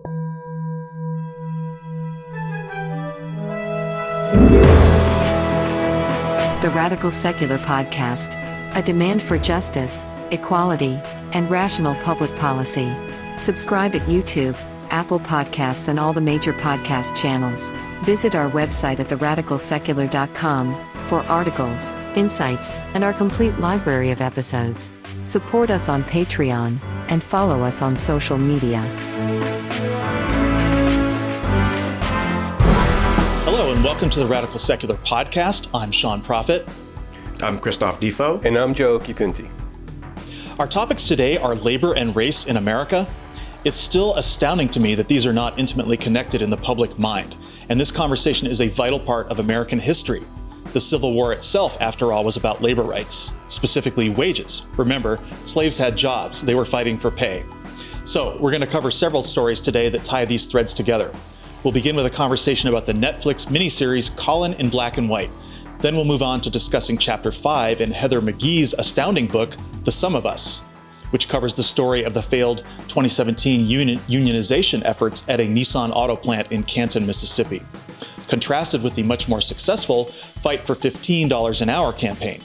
The Radical Secular Podcast, a demand for justice, equality, and rational public policy. Subscribe at YouTube, Apple Podcasts, and all the major podcast channels. Visit our website at theradicalsecular.com for articles, insights, and our complete library of episodes. Support us on Patreon and follow us on social media. Hello and welcome to the Radical Secular Podcast. I'm Sean Prophet. I'm Christoph Defoe. And I'm Joe Kipinti. Our topics today are labor and race in America. It's still astounding to me that these are not intimately connected in the public mind, and this conversation is a vital part of American history. The Civil War itself, after all, was about labor rights, specifically wages. Remember, slaves had jobs, they were fighting for pay. So, we're going to cover several stories today that tie these threads together. We'll begin with a conversation about the Netflix miniseries Colin in Black and White. Then we'll move on to discussing Chapter 5 in Heather McGhee's astounding book, The Sum of Us, which covers the story of the failed 2017 unionization efforts at a Nissan auto plant in Canton, Mississippi, contrasted with the much more successful Fight for $15 an hour campaign.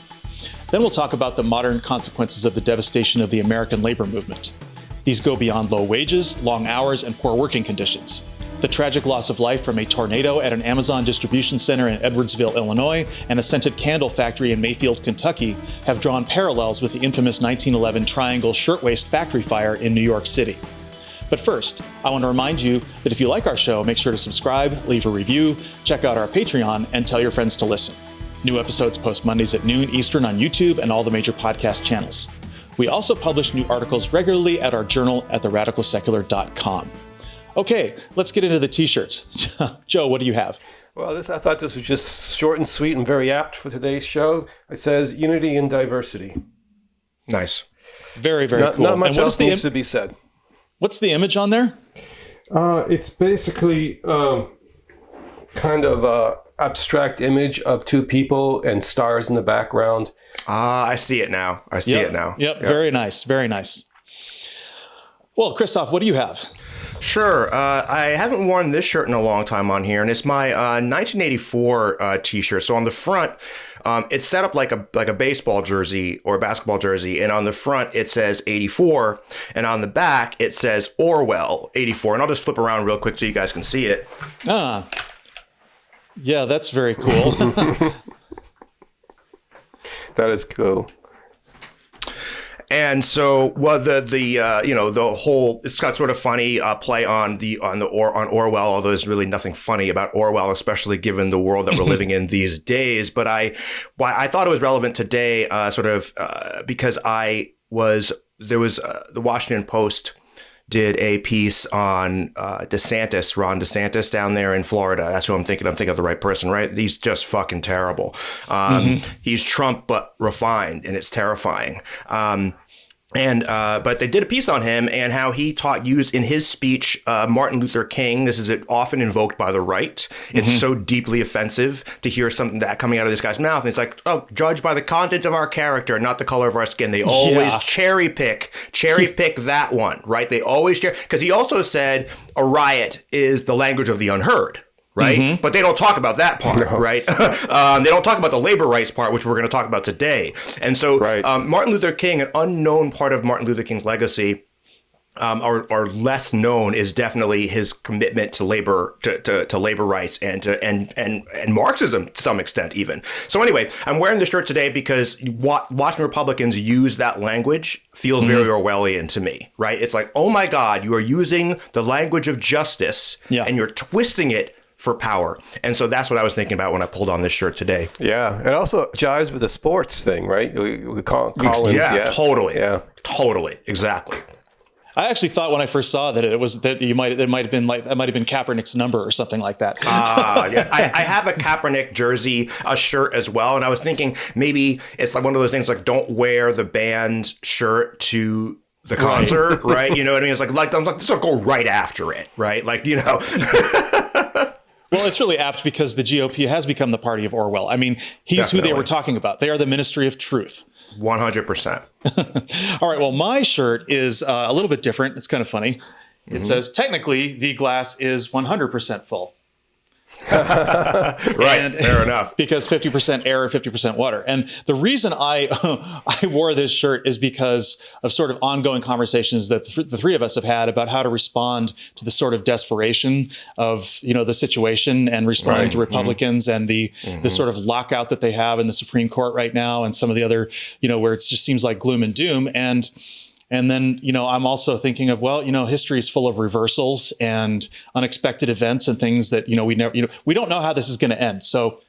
Then we'll talk about the modern consequences of the devastation of the American labor movement. These go beyond low wages, long hours, and poor working conditions. The tragic loss of life from a tornado at an Amazon distribution center in Edwardsville, Illinois, and a scented candle factory in Mayfield, Kentucky, have drawn parallels with the infamous 1911 Triangle Shirtwaist Factory fire in New York City. But first, I want to remind you that if you like our show, make sure to subscribe, leave a review, check out our Patreon, and tell your friends to listen. New episodes post Mondays at noon Eastern on YouTube and all the major podcast channels. We also publish new articles regularly at our journal at theradicalsecular.com. Okay, let's get into the t-shirts. Joe, what do you have? Well, I thought this was just short and sweet and very apt for today's show. It says unity in diversity. Nice. Very, very cool. Not much else needs to be said. What's the image on there? It's basically kind of abstract image of two people and stars in the background. I see it now. Yep, very nice, very nice. Well, Christoph, what do you have? Sure. I haven't worn this shirt in a long time on here, and it's my 1984 t-shirt. So on the front, it's set up like a baseball jersey or a basketball jersey, and on the front it says 84, and on the back it says Orwell 84. And I'll just flip around real quick so you guys can see it. Yeah, that's very cool. That is cool. And so, well, the whole, it's got sort of funny play on Orwell, although there's really nothing funny about Orwell, especially given the world that we're living in these days. But I thought it was relevant today, because the Washington Post did a piece on Ron DeSantis down there in Florida. That's who I'm thinking. I'm thinking of the right person, right? He's just fucking terrible. He's Trump, but refined, and it's terrifying. But they did a piece on him and how he used in his speech Martin Luther King. This is often invoked by the right. It's so deeply offensive to hear something that coming out of this guy's mouth. And it's like, oh, judge by the content of our character, not the color of our skin. They always cherry pick that one, right? They always because he also said a riot is the language of the unheard. Right. But they don't talk about that part. No. Right. They don't talk about the labor rights part, which we're going to talk about today. And so Martin Luther King, an unknown part of Martin Luther King's legacy, or less known, is definitely his commitment to labor, to labor rights and Marxism to some extent even. So anyway, I'm wearing this shirt today because watching Republicans use that language feels very Orwellian to me. Right. It's like, oh, my God, you are using the language of justice and you're twisting it for power. And so that's what I was thinking about when I pulled on this shirt today. Yeah. It also jives with the sports thing, right? We call Collins. Yeah, totally. Yeah. Totally. Exactly. I actually thought when I first saw that it might have been Kaepernick's number or something like that. Yeah. I have a Kaepernick jersey, a shirt as well. And I was thinking maybe it's like one of those things like don't wear the band shirt to the concert, right? You know what I mean? It's like I'm like, this will go right after it, right? Like, you know. Well, it's really apt because the GOP has become the party of Orwell. I mean, he's Definitely. Who they were talking about. They are the Ministry of Truth. 100%. All right. Well, my shirt is a little bit different. It's kind of funny. It says, technically, the glass is 100% full. Right, fair enough. Because 50% air, 50% water. And the reason I wore this shirt is because of sort of ongoing conversations that the three of us have had about how to respond to the sort of desperation of, the situation and responding to Republicans and the sort of lockout that they have in the Supreme Court right now and some of the other, where it just seems like gloom and doom. And then, I'm also thinking of, history is full of reversals and unexpected events and things that, we don't know how this is going to end. So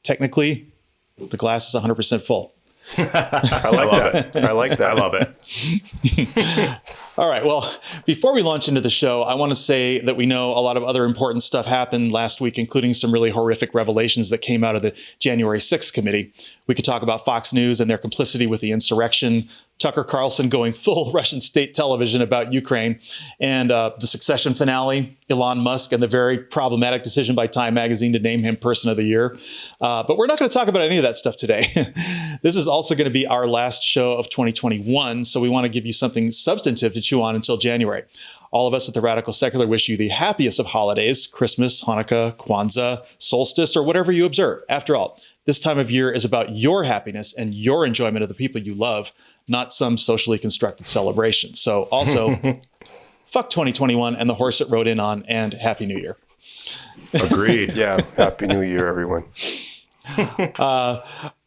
technically, the glass is 100% full. I like that. I like that. I love it. All right. Well, before we launch into the show, I want to say that we know a lot of other important stuff happened last week, including some really horrific revelations that came out of the January 6th committee. We could talk about Fox News and their complicity with the insurrection, Tucker Carlson going full Russian state television about Ukraine, and the Succession finale, Elon Musk, and the very problematic decision by Time Magazine to name him Person of the Year. But we're not going to talk about any of that stuff today. This is also going to be our last show of 2021, so we want to give you something substantive to chew on until January. All of us at The Radical Secular wish you the happiest of holidays, Christmas, Hanukkah, Kwanzaa, solstice, or whatever you observe. After all, this time of year is about your happiness and your enjoyment of the people you love, not some socially constructed celebration. So also, fuck 2021 and the horse it rode in on, and Happy New Year. Agreed. Yeah, Happy New Year, everyone.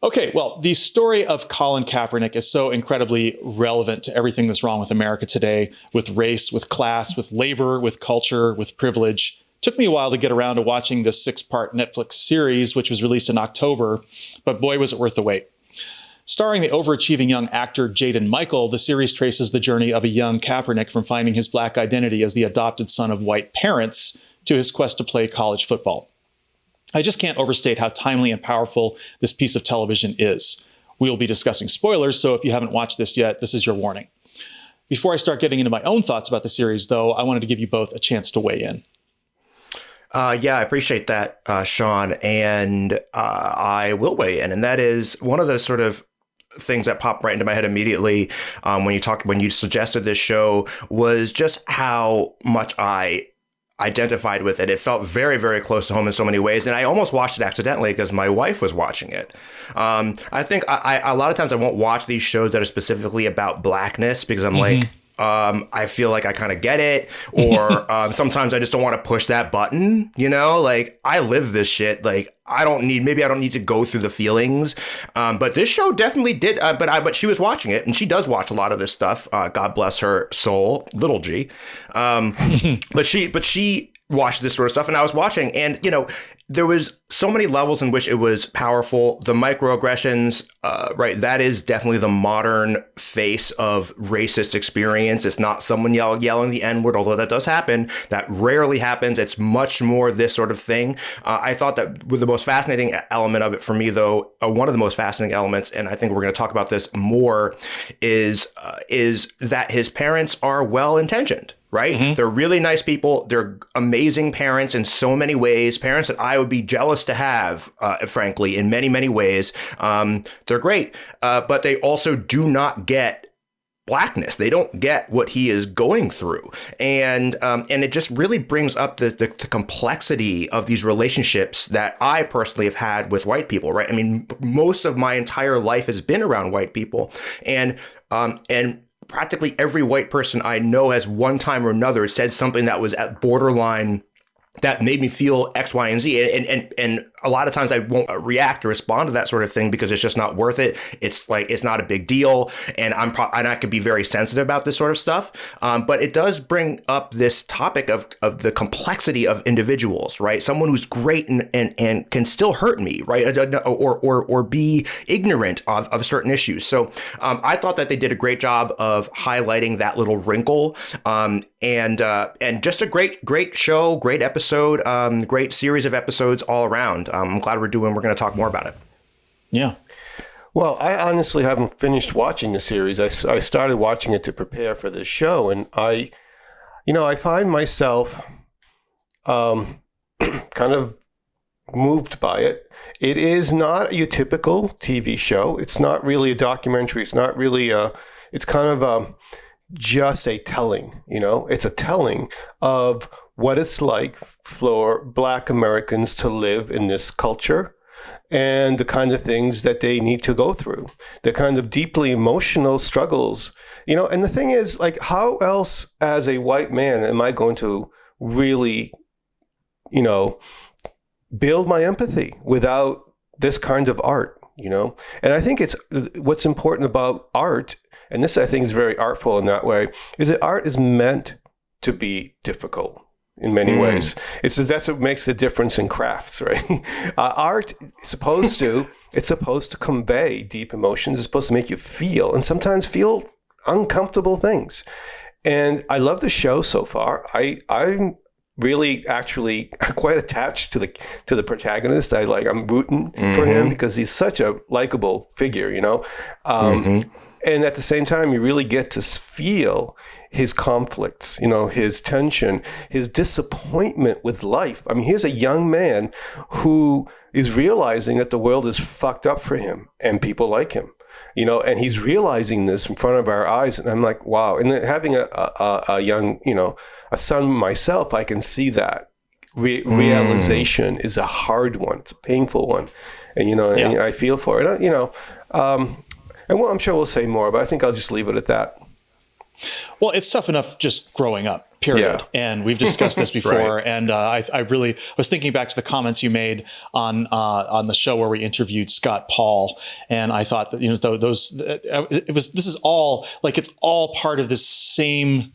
Okay, well, the story of Colin Kaepernick is so incredibly relevant to everything that's wrong with America today, with race, with class, with labor, with culture, with privilege. Took me a while to get around to watching this 6-part Netflix series, which was released in October, but boy, was it worth the wait. Starring the overachieving young actor Jaden Michael, the series traces the journey of a young Kaepernick from finding his black identity as the adopted son of white parents to his quest to play college football. I just can't overstate how timely and powerful this piece of television is. We will be discussing spoilers, so if you haven't watched this yet, this is your warning. Before I start getting into my own thoughts about the series, though, I wanted to give you both a chance to weigh in. Yeah, I appreciate that, Sean, and I will weigh in. And that is one of those sort of things that popped right into my head immediately when you suggested this show was just how much I identified with it. It felt very, very close to home in so many ways. And I almost watched it accidentally because my wife was watching it. I think a lot of times I won't watch these shows that are specifically about blackness because I'm like, I feel like I kind of get it, or sometimes I just don't want to push that button, like I live this shit. Like maybe I don't need to go through the feelings. But this show definitely did. But she was watching it, and she does watch a lot of this stuff. God bless her soul, little G. But she watched this sort of stuff, and I was watching, and there was so many levels in which it was powerful. The microaggressions, right? That is definitely the modern face of racist experience. It's not someone yelling the N-word, although that does happen. That rarely happens. It's much more this sort of thing. I thought that with the most fascinating element of it for me, though, one of the most fascinating elements, and I think we're going to talk about this more, is that his parents are well-intentioned. Right? Mm-hmm. They're really nice people. They're amazing parents in so many ways. Parents that I would be jealous to have, frankly, in many, many ways. They're great. But they also do not get blackness. They don't get what he is going through. And it just really brings up the complexity of these relationships that I personally have had with white people, right? I mean, most of my entire life has been around white people. And practically every white person I know has one time or another said something that was at borderline that made me feel X, Y, and Z. And a lot of times I won't react or respond to that sort of thing because it's just not worth it. It's like, it's not a big deal. And I could be very sensitive about this sort of stuff. But it does bring up this topic of the complexity of individuals, right? Someone who's great and can still hurt me, right? Or be ignorant of certain issues. So I thought that they did a great job of highlighting that little wrinkle. And just a great show, great episode, great series of episodes all around. I'm glad we're going to talk more about it. Yeah. Well, I honestly haven't finished watching the series. I started watching it to prepare for this show, and I find myself kind of moved by it. It is not your typical TV show. It's not really a documentary. It's not really it's kind of just a telling, it's a telling of what it's like for Black Americans to live in this culture and the kind of things that they need to go through, the kind of deeply emotional struggles, and the thing is, like, how else as a white man am I going to really, build my empathy without this kind of art, And I think what's important about art, and this I think is very artful in that way, is that art is meant to be difficult in many ways. That's what makes the difference in crafts, right? Art is supposed to convey deep emotions. It's supposed to make you feel, and sometimes feel uncomfortable things. And I love the show so far. I'm really actually quite attached to the protagonist. I'm rooting for him because he's such a likable figure, And at the same time, you really get to feel his conflicts, his tension, his disappointment with life. I mean, here's a young man who is realizing that the world is fucked up for him and people like him, and he's realizing this in front of our eyes. And I'm like, wow. And then having a young, a son myself, I can see that realization is a hard one. It's a painful one. And, and I feel for it, and I'm sure we'll say more, but I think I'll just leave it at that. Well, it's tough enough just growing up, period. Yeah. And we've discussed this before. Right. And I was thinking back to the comments you made on the show where we interviewed Scott Paul, and I thought that this is all like, it's all part of this same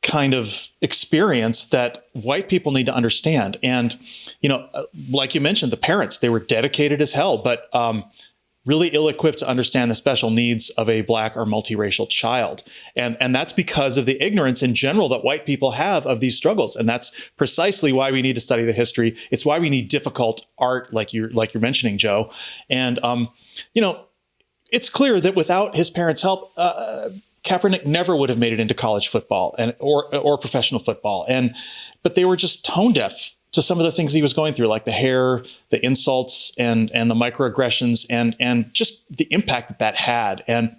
kind of experience that white people need to understand. And like you mentioned, the parents, they were dedicated as hell, but really ill-equipped to understand the special needs of a Black or multiracial child. And that's because of the ignorance in general that white people have of these struggles. And that's precisely why we need to study the history. It's why we need difficult art, like you're mentioning, Joe. And, it's clear that without his parents' help, Kaepernick never would have made it into college football or professional football. But they were just tone deaf to some of the things he was going through, like the hair, the insults, and the microaggressions, and just the impact that had. And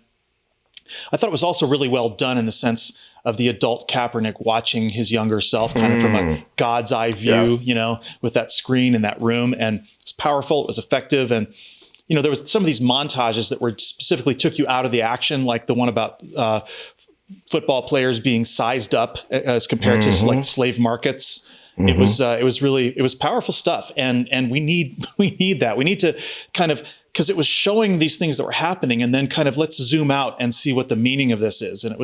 I thought it was also really well done in the sense of the adult Kaepernick watching his younger self kind of from a God's eye view, with that screen in that room. And it was powerful, it was effective. And, there was some of these montages that were specifically took you out of the action, like the one about football players being sized up as compared to like slave markets. It was powerful stuff. And we need that. We need to kind of, because it was showing these things that were happening, and then kind of let's zoom out and see what the meaning of this is. And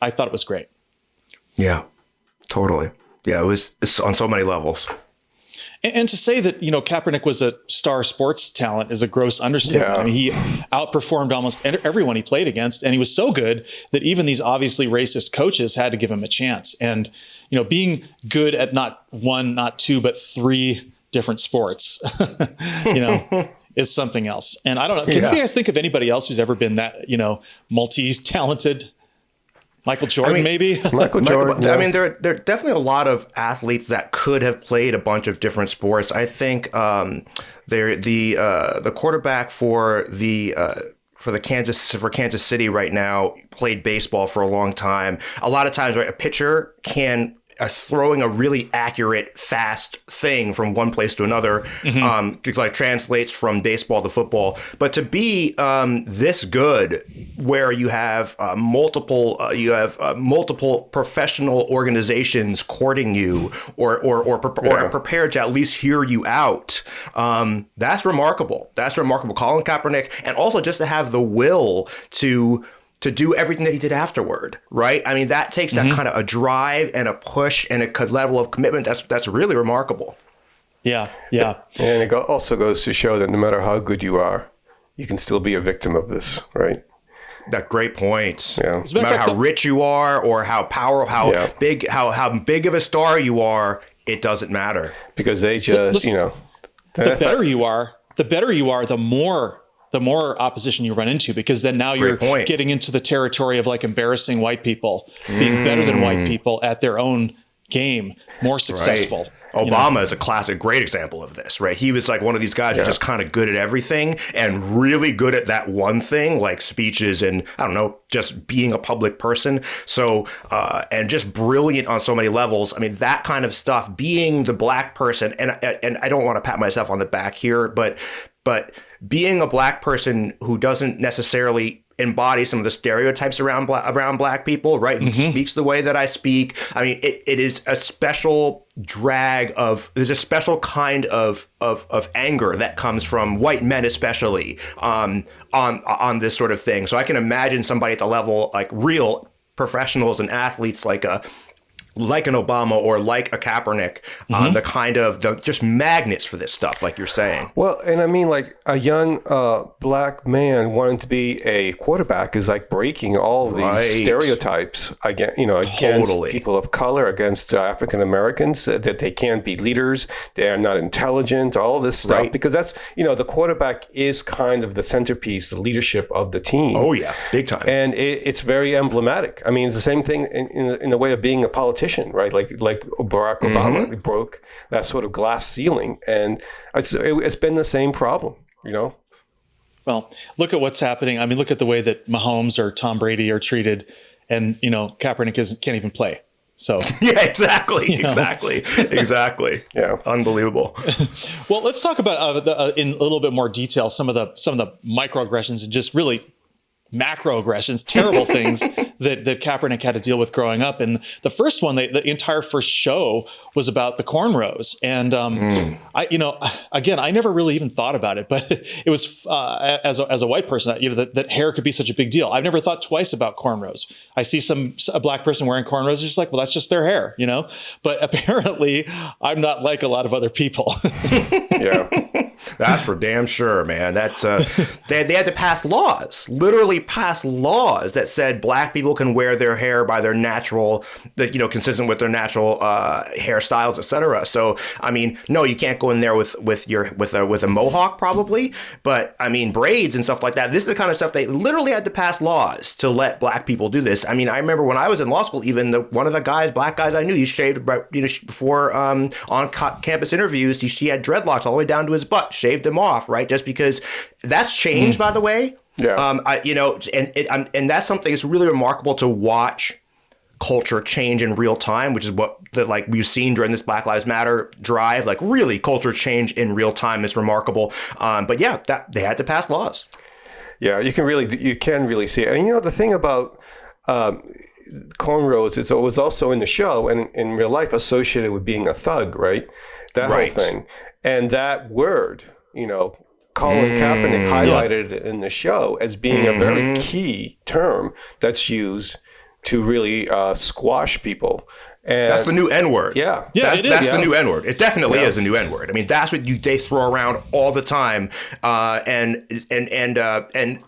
I thought it was great. Yeah, totally. Yeah, it's on so many levels. And to say that, Kaepernick was a star sports talent is a gross understatement. Yeah. I mean, he outperformed almost everyone he played against, and he was so good that even these obviously racist coaches had to give him a chance. And, being good at not one, not two, but three different sports, is something else. And I don't know, can you guys think of anybody else who's ever been that, multi-talented? Michael Jordan, maybe? Michael Jordan. Yeah. I mean, there are definitely a lot of athletes that could have played a bunch of different sports. I think the quarterback for Kansas City right now played baseball for a long time. A lot of times, right, a pitcher can throwing a really accurate, fast thing from one place to another, like translates from baseball to football. But to be this good, where you have multiple professional organizations courting you, or prepared to at least hear you out, that's remarkable. That's remarkable. Colin Kaepernick, and also just to have the will to do everything that he did afterward, right? I mean, that takes that kind of a drive and a push and a level of commitment that's really remarkable. Yeah. And it also goes to show that no matter how good you are, you can still be a victim of this, right? That great point. Yeah. No matter how rich you are or how big of a star you are, it doesn't matter. Because they just, the better you are, the more opposition you run into, because then now you're getting into the territory of like embarrassing white people, being better than white people at their own game, more successful. Right. Obama is a great example of this, right? He was like one of these guys who's just kind of good at everything and really good at that one thing, like speeches and, I don't know, just being a public person. So, and just brilliant on so many levels. I mean, that kind of stuff, being the black person, and I don't want to pat myself on the back here, but being a black person who doesn't necessarily embody some of the stereotypes around black people, right? Who speaks the way that I speak. I mean, it is a special there's a special kind of anger that comes from white men, especially on this sort of thing. So I can imagine somebody at the level, like real professionals and athletes like an Obama or like a Kaepernick, the kind of just magnets for this stuff, like you're saying. Well, and I mean, like a young black man wanting to be a quarterback is like breaking all of these stereotypes against people of color, against African Americans, that they can't be leaders, they are not intelligent, all this stuff, because that's, the quarterback is kind of the centerpiece, the leadership of the team. Oh yeah, big time. And it's very emblematic. I mean, it's the same thing in the way of being a politician. Right, like Barack Obama broke that sort of glass ceiling, and it's been the same problem, Well, look at what's happening. I mean, look at the way that Mahomes or Tom Brady are treated, and Kaepernick can't even play. So yeah, exactly. Yeah, unbelievable. Well, let's talk about in a little bit more detail some of the microaggressions and just really macroaggressions, terrible things that Kaepernick had to deal with growing up. And the first one, the entire first show was about the cornrows. And I never really even thought about it, but it was as a white person, that hair could be such a big deal. I've never thought twice about cornrows. I see a black person wearing cornrows, just like, well, that's just their hair, But apparently, I'm not like a lot of other people. Yeah. That's for damn sure, man. That's they had to pass laws, literally pass laws that said black people can wear their hair by their natural, consistent with their natural hairstyles, etc. So, I mean, no, you can't go in there with a mohawk probably, but I mean braids and stuff like that. This is the kind of stuff they literally had to pass laws to let black people do this. I mean, I remember when I was in law school, even one of the black guys I knew, he shaved before on campus interviews. He had dreadlocks all the way down to his butt. Shaved them off, right? Just because that's changed, by the way. Yeah. And that's something that's really remarkable to watch culture change in real time, which is what we've seen during this Black Lives Matter drive. Like really, culture change in real time is remarkable. But yeah, that they had to pass laws. Yeah, you can really see it. And the thing about cornrows is it was also in the show and in real life associated with being a thug, right? That whole thing. And that word, Colin Kaepernick highlighted it in the show as being a very key term that's used to really squash people. And that's the new N-word. Yeah. That's the new N-word. It definitely is a new N-word. I mean, that's what they throw around all the time. And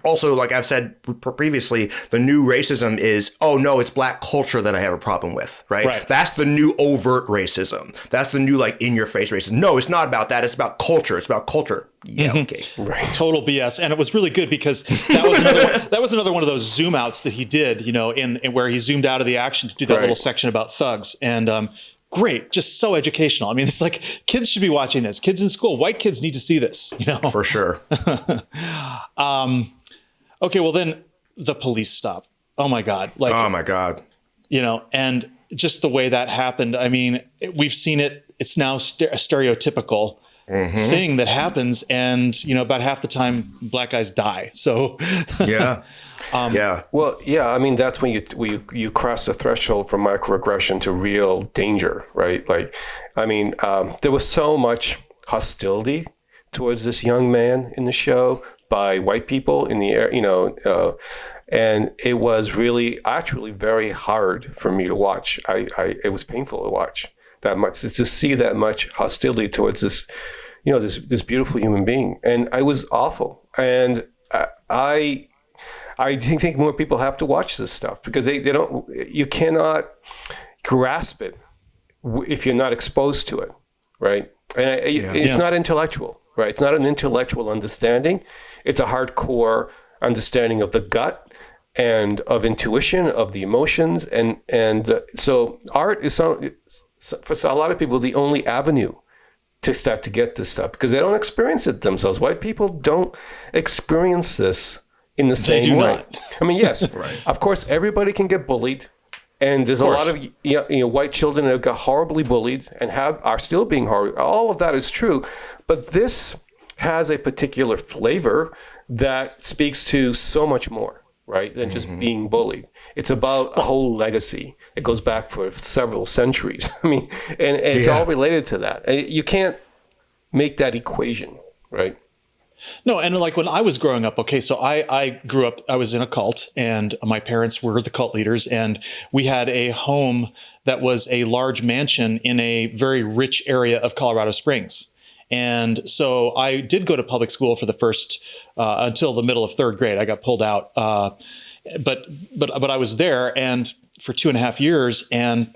also, like I've said previously, the new racism is, oh no, it's black culture that I have a problem with, right? That's the new overt racism. That's the new in your face racism. No, it's not about that. It's about culture. It's about culture. Yeah, okay. Right. Total BS. And it was really good because that was another one of those zoom outs that he did, in where he zoomed out of the action to do that little section about thugs. And great, just so educational. I mean, it's like kids should be watching this. Kids in school, white kids need to see this, For sure. Okay, well then the police stop. Oh my God. Oh my God. And just the way that happened. I mean, we've seen it. It's now a stereotypical thing that happens, and about half the time black guys die. So yeah. Well, yeah. I mean, that's when you cross the threshold from microaggression to real danger, right? There was so much hostility towards this young man in the show by white people in the air, and it was really actually very hard for me to watch. It was painful to watch that much, to see that much hostility towards this, this beautiful human being. And I was awful. And I think more people have to watch this stuff because you cannot grasp it if you're not exposed to it, right? And it's not intellectual, right? It's not an intellectual understanding. It's a hardcore understanding of the gut and of intuition, of the emotions. And so art is for a lot of people, the only avenue to start to get this stuff, because they don't experience it themselves. White people don't experience this in the same way. Not. I mean, yes, of course, everybody can get bullied. And there's a lot of white children that got horribly bullied and are still being horribly. All of that is true. But this has a particular flavor that speaks to so much more, right, than just being bullied. It's about a whole legacy. It goes back for several centuries. I mean, and it's all related to that. And you can't make that equation, right? No, and like when I was growing up, okay, so I grew up, I was in a cult, and my parents were the cult leaders, and we had a home that was a large mansion in a very rich area of Colorado Springs. And so I did go to public school for the first, until the middle of third grade. I got pulled out. But I was there and for 2.5 years, and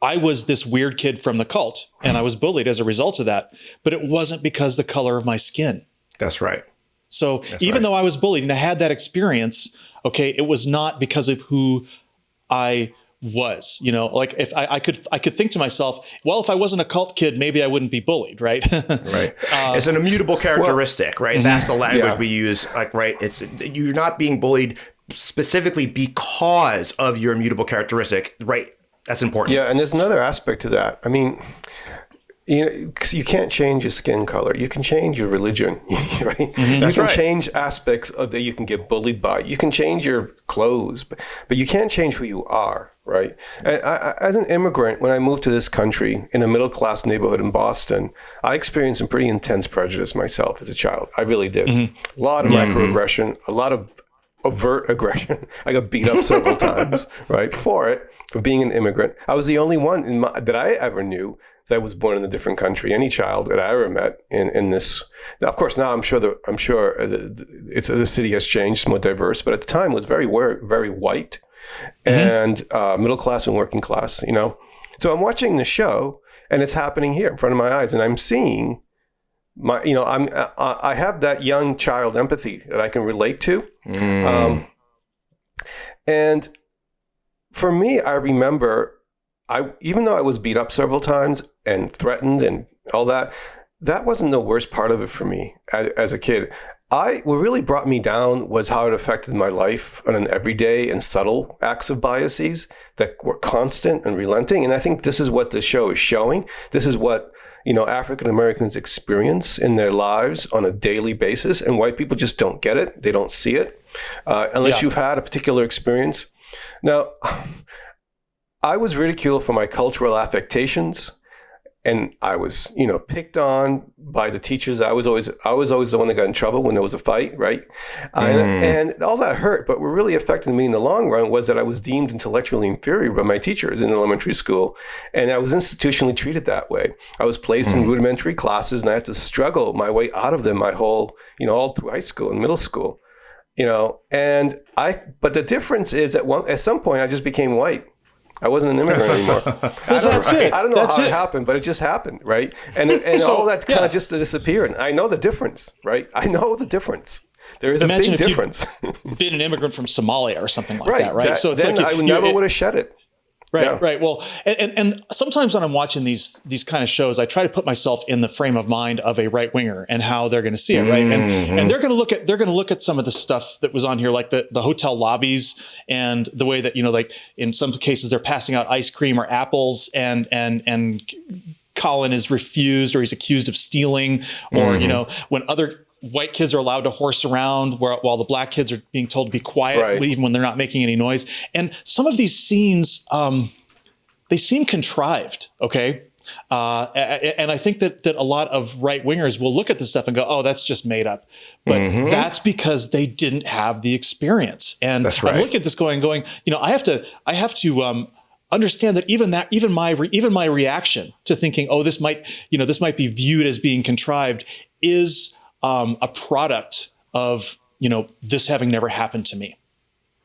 I was this weird kid from the cult, and I was bullied as a result of that. But it wasn't because the color of my skin. That's right. So even though I was bullied and I had that experience, okay, it was not because of who I was. Like if I could think to myself, well, if I wasn't a cult kid, maybe I wouldn't be bullied, right? Right. It's an immutable characteristic, right? That's the language we use. Like, right. It's you're not being bullied specifically because of your immutable characteristic, right? That's important. Yeah, and there's another aspect to that. I mean, you can't change your skin color. You can change your religion, right? You can change aspects of that you can get bullied by. You can change your clothes, but you can't change who you are, right? And as an immigrant, when I moved to this country in a middle-class neighborhood in Boston, I experienced some pretty intense prejudice myself as a child. I really did. A lot of microaggression, a lot of overt aggression. I got beat up several times, right, for being an immigrant. I was the only one that I ever knew that was born in a different country. Any child that I ever met in this. Now, of course, now I'm sure the city has changed, it's more diverse, but at the time it was very white and middle class and working class. So I'm watching the show, and it's happening here in front of my eyes, and I'm seeing I have that young child empathy that I can relate to, and for me, I remember, even though I was beat up several times and threatened and all that, that wasn't the worst part of it for me as a kid. What really brought me down was how it affected my life on an everyday and subtle acts of biases that were constant and relenting. And I think this is what the show is showing. This is what African Americans experience in their lives on a daily basis, and white people just don't get it. They don't see it unless you've had a particular experience. Now, I was ridiculed for my cultural affectations, and I was, picked on by the teachers. I was always the one that got in trouble when there was a fight, right? And all that hurt. But what really affected me in the long run was that I was deemed intellectually inferior by my teachers in elementary school, and I was institutionally treated that way. I was placed in rudimentary classes, and I had to struggle my way out of them my whole, all through high school and middle school. But the difference is that at some point I just became white. I wasn't an immigrant anymore. I don't know how it happened, but it just happened, right? And so, all that kind of just disappeared. And I know the difference, right? I know the difference. There is a big difference. Been an immigrant from Somalia or something like that, right? So it's then like I never would have shed it. Right. Well, and sometimes when I'm watching these kind of shows, I try to put myself in the frame of mind of a right winger and how they're going to see it, right? And they're going to look at some of the stuff that was on here, like the hotel lobbies and the way that like in some cases they're passing out ice cream or apples, and Colin is refused or he's accused of stealing, or when other white kids are allowed to horse around while the black kids are being told to be quiet, even when they're not making any noise. And some of these scenes, they seem contrived, okay? And I think that a lot of right wingers will look at this stuff and go, oh, that's just made up. But that's because they didn't have the experience. And I'm looking at this going, I have to understand that even my reaction to thinking, oh, this might be viewed as being contrived is a product of, this having never happened to me.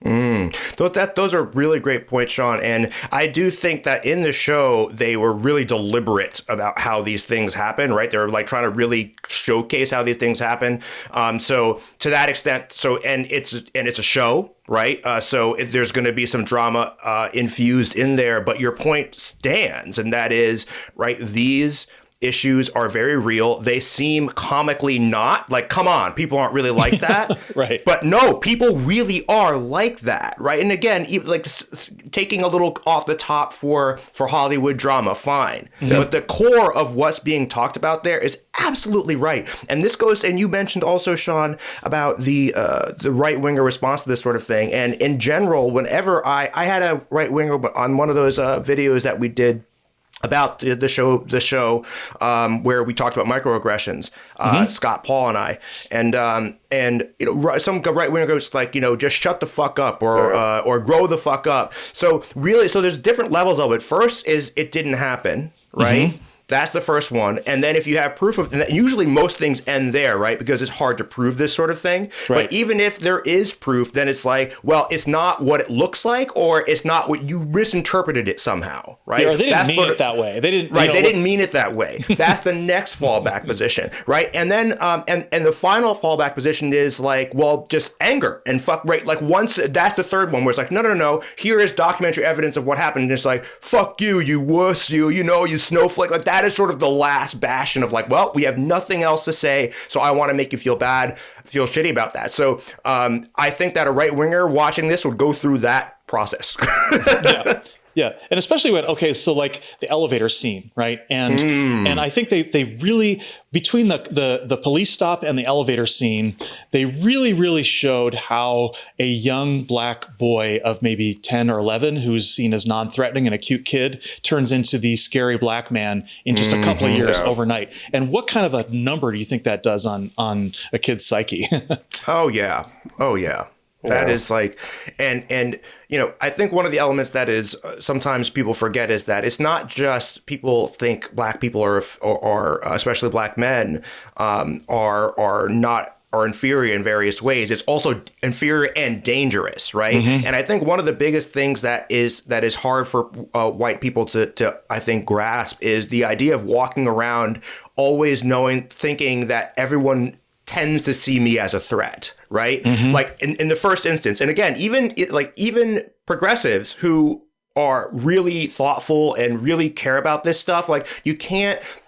Those are really great points, Sean. And I do think that in the show, they were really deliberate about how these things happen, right? They're like trying to really showcase how these things happen. So to that extent, and it's a show, right? There's going to be some drama infused in there, but your point stands, and that is, right, these issues are very real. They seem comically not like, come on, people aren't really like that. Right. But no, people really are like that. Right. And again, like taking a little off the top for Hollywood drama, fine. Mm-hmm. But the core of what's being talked about there is absolutely right. And this goes, and you mentioned also, Sean, about the right-winger response to this sort of thing. And in general, whenever I had a right-winger on one of those videos that we did about the show where we talked about microaggressions, Scott, Paul, and I, and some right winger goes like, just shut the fuck up or grow the fuck up. So really, there's different levels of it. First is it didn't happen, right? Mm-hmm. That's the first one. And then if you have proof of, and usually most things end there, right? Because it's hard to prove this sort of thing. Right. But even if there is proof, then it's like, well, it's not what it looks like, or it's not what you misinterpreted it somehow, right? Yeah, or they didn't mean it that way. They didn't, right? They didn't mean it that way. That's the next fallback position, right? And then, and the final fallback position is like, well, just anger and fuck, right? Like once that's the third one where it's like, no. Here is documentary evidence of what happened, and it's like, fuck you, you wuss, you snowflake, like that. Is sort of the last bastion of like, well, we have nothing else to say, so I want to make you feel shitty about that. So I think that a right winger watching this would go through that process. Yeah. And especially so like the elevator scene, right? And I think they really, between the police stop and the elevator scene, they really, really showed how a young black boy of maybe 10 or 11, who's seen as non-threatening and a cute kid, turns into the scary black man in just a couple of years overnight. And what kind of a number do you think that does on a kid's psyche? Oh, yeah. That is like, and I think one of the elements that is sometimes people forget is that it's not just people think black people or especially black men are inferior in various ways. It's also inferior and dangerous, right? Mm-hmm. And I think one of the biggest things that is hard for white people to I think grasp is the idea of walking around always thinking that everyone tends to see me as a threat, right? Mm-hmm. Like in the first instance. And again, even progressives who are really thoughtful and really care about this stuff, like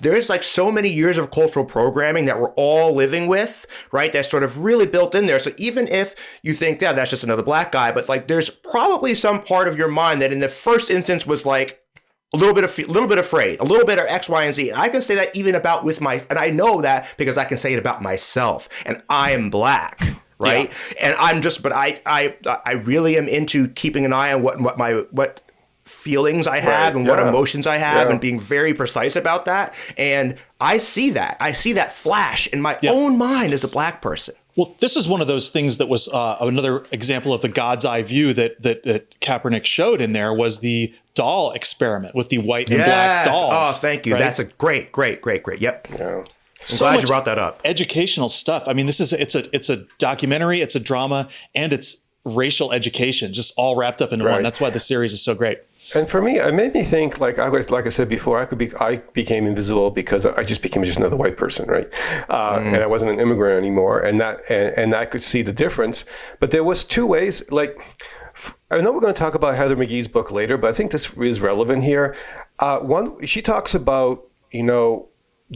there's like so many years of cultural programming that we're all living with, right? That's sort of really built in there. So even if you think, yeah, that's just another black guy, but like there's probably some part of your mind that in the first instance was like, a little bit afraid, a little bit of X, Y, and Z. And I can say that even and I know that because I can say it about myself, and I am black, right? Yeah. And I really am into keeping an eye on what feelings I have and what emotions I have and being very precise about that. And I see that flash in my own mind as a black person. Well, this is one of those things that was another example of the God's eye view that Kaepernick showed in there was the doll experiment with the white and black dolls. Oh, thank you. Right? That's a great. Yep. Yeah. I'm glad you brought that up. Educational stuff. I mean, it's a documentary, it's a drama, and it's racial education, just all wrapped up into one. That's why the series is so great. And for me, it made me think, like I said before, I became invisible because I just became just another white person, right? And I wasn't an immigrant anymore, and I could see the difference. But there was two ways. Like, I know we're going to talk about Heather McGhee's book later, but I think this is relevant here. One, she talks about the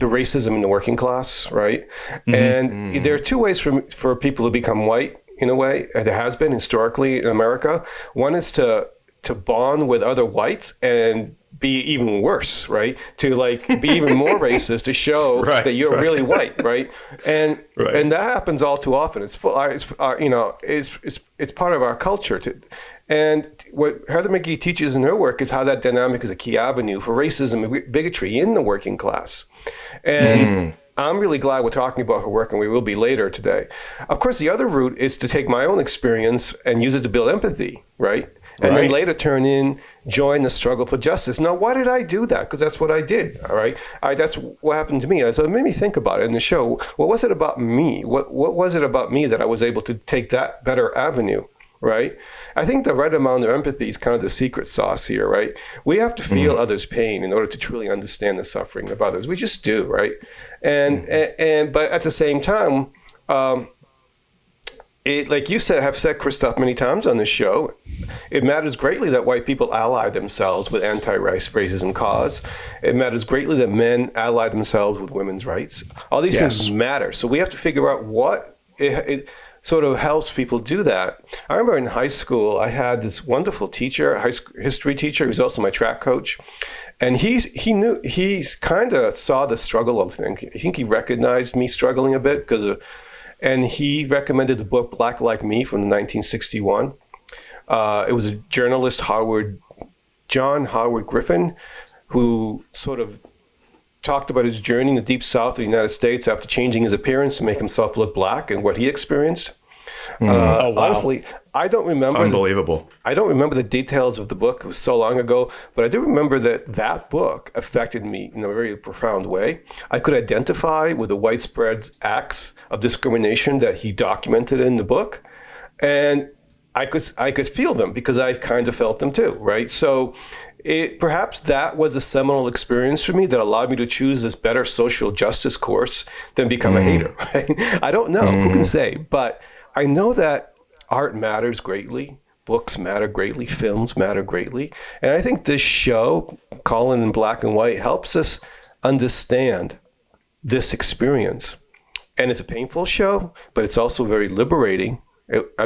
racism in the working class, right? Mm-hmm. And there are two ways for people to become white. In a way, there has been historically in America. One is to bond with other whites and be even worse, right? To like be even more racist to show that you're really white, right? And that happens all too often. It's part of our culture. And what Heather McGhee teaches in her work is how that dynamic is a key avenue for racism and bigotry in the working class. And I'm really glad we're talking about her work, and we will be later today. Of course, the other route is to take my own experience and use it to build empathy, right? And then later join the struggle for justice. Now, why did I do that? Because that's what I did, all right? That's what happened to me. So it made me think about it in the show. What was it about me? What was it about me that I was able to take that better avenue? right? I think the right amount of empathy is kind of the secret sauce here, right? We have to feel others' pain in order to truly understand the suffering of others. We just do, right? And but at the same time, it, like you said, have said, Christoph, many times on this show, it matters greatly that white people ally themselves with anti-racism cause. It matters greatly that men ally themselves with women's rights. All these things matter. So we have to figure out what it sort of helps people do that. I remember in high school, I had this wonderful teacher, a history teacher, who was also my track coach. And he kind of saw the struggle of things. I think he recognized me struggling a bit and he recommended the book Black Like Me from 1961. It was a journalist, John Howard Griffin, who sort of talked about his journey in the deep south of the United States after changing his appearance to make himself look black and what he experienced. Oh, wow. Honestly, I don't remember. Unbelievable. I don't remember the details of the book. It was so long ago, but I do remember that book affected me in a very profound way. I could identify with the widespread acts of discrimination that he documented in the book, and I could feel them because I kind of felt them too, right? So perhaps that was a seminal experience for me that allowed me to choose this better social justice course than become a hater, right? I don't know, who can say, but I know that art matters greatly, books matter greatly, films matter greatly, and I think this show, Colin in Black and White, helps us understand this experience. And it's a painful show, but it's also very liberating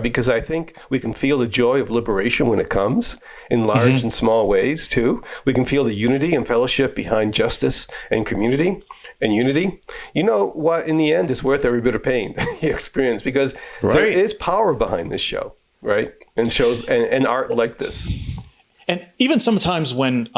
because I think we can feel the joy of liberation when it comes in large and small ways too. We can feel the unity and fellowship behind justice and community and unity. You know what, in the end, is worth every bit of pain you experience because there is power behind this show, right? And shows and art like this. And even sometimes when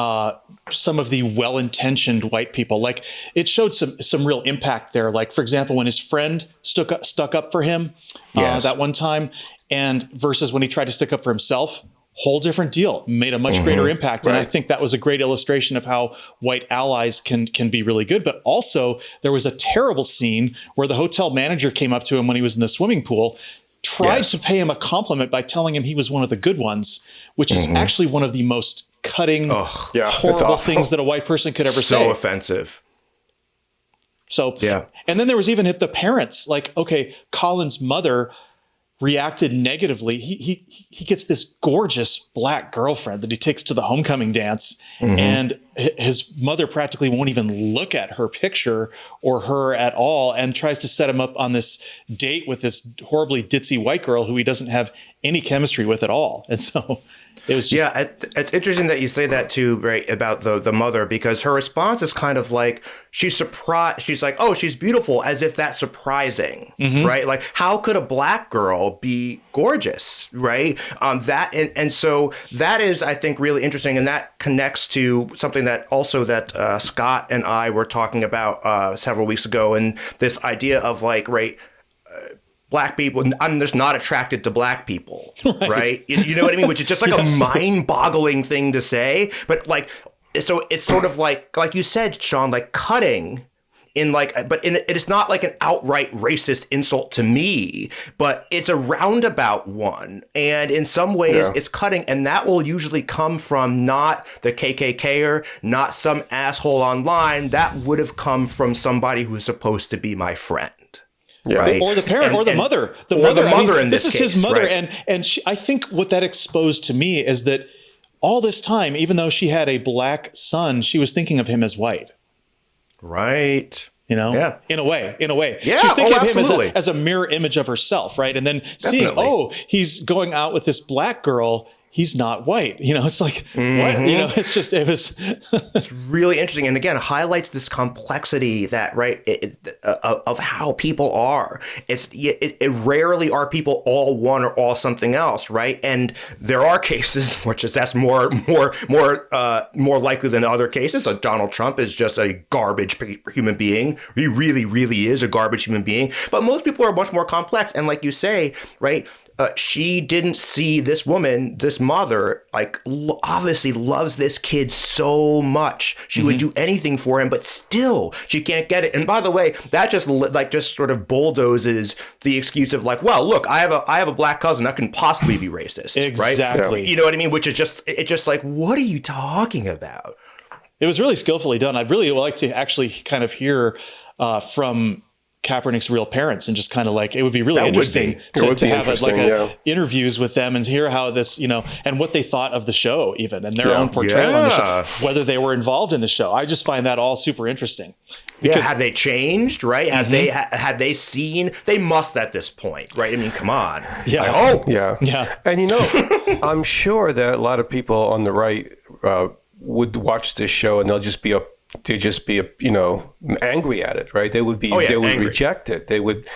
some of the well-intentioned white people, like it showed some real impact there. Like, for example, when his friend stuck up for him that one time, and versus when he tried to stick up for himself, whole different deal, made a much greater impact. And I think that was a great illustration of how white allies can be really good. But also there was a terrible scene where the hotel manager came up to him when he was in the swimming pool, tried to pay him a compliment by telling him he was one of the good ones, which is actually one of the most cutting, horrible things that a white person could ever say. So offensive. So, and then there was even the parents, like, okay, Colin's mother reacted negatively. He gets this gorgeous black girlfriend that he takes to the homecoming dance, and his mother practically won't even look at her picture or her at all, and tries to set him up on this date with this horribly ditzy white girl who he doesn't have any chemistry with at all. And so it was just... it's interesting that you say that too, right, about the mother, because her response is kind of like, she's surprised. She's like, oh, she's beautiful, as if that's surprising, right? Like, how could a black girl be gorgeous, right? And so that is, I think, really interesting, and that connects to something that also that Scott and I were talking about several weeks ago, and this idea of like, right, black people, I'm just not attracted to black people, right? You know what I mean? Which is just like a mind-boggling thing to say. But like, so it's sort of like you said, Sean, like cutting in like, but it is not like an outright racist insult to me, but it's a roundabout one. And in some ways it's cutting, and that will usually come from not the KKKer, not some asshole online. That would have come from somebody who's supposed to be my friend. Right. Or the parent, or the mother. The mother in this is case, his mother, right. and she, I think what that exposed to me is that all this time, even though she had a black son, she was thinking of him as white. Right. You know, in a way, Yeah. She was thinking of absolutely. him as a mirror image of herself, right? And then seeing, he's going out with this black girl. He's not white. You know, it's like, what? You know, it's just, it was. It's really interesting. And again, highlights this complexity that, right, of how people are. It rarely are people all one or all something else, right? And there are cases which is that's more likely than other cases. So Donald Trump is just a garbage human being. He really, really is a garbage human being. But most people are much more complex. And like you say, right, she didn't see this woman, this mother, like obviously loves this kid so much. She would do anything for him, but still she can't get it. And by the way, that just sort of bulldozes the excuse of like, well, look, I have a black cousin that can possibly be racist. Exactly. Right? You know what I mean? Which is just like, what are you talking about? It was really skillfully done. I'd really like to actually kind of hear from Kaepernick's real parents, and just kind of like, it would be really interesting to have interviews with them and hear how this, and what they thought of the show, even, and their own portrayal on the show, whether they were involved in the show. I just find that all super interesting. Because have they changed, right? Had they seen? They must at this point, right? I mean, come on. Yeah. Yeah. And I'm sure that a lot of people on the right would watch this show and they'll just be angry at it, right? They would be, they would angry. Reject it. They would,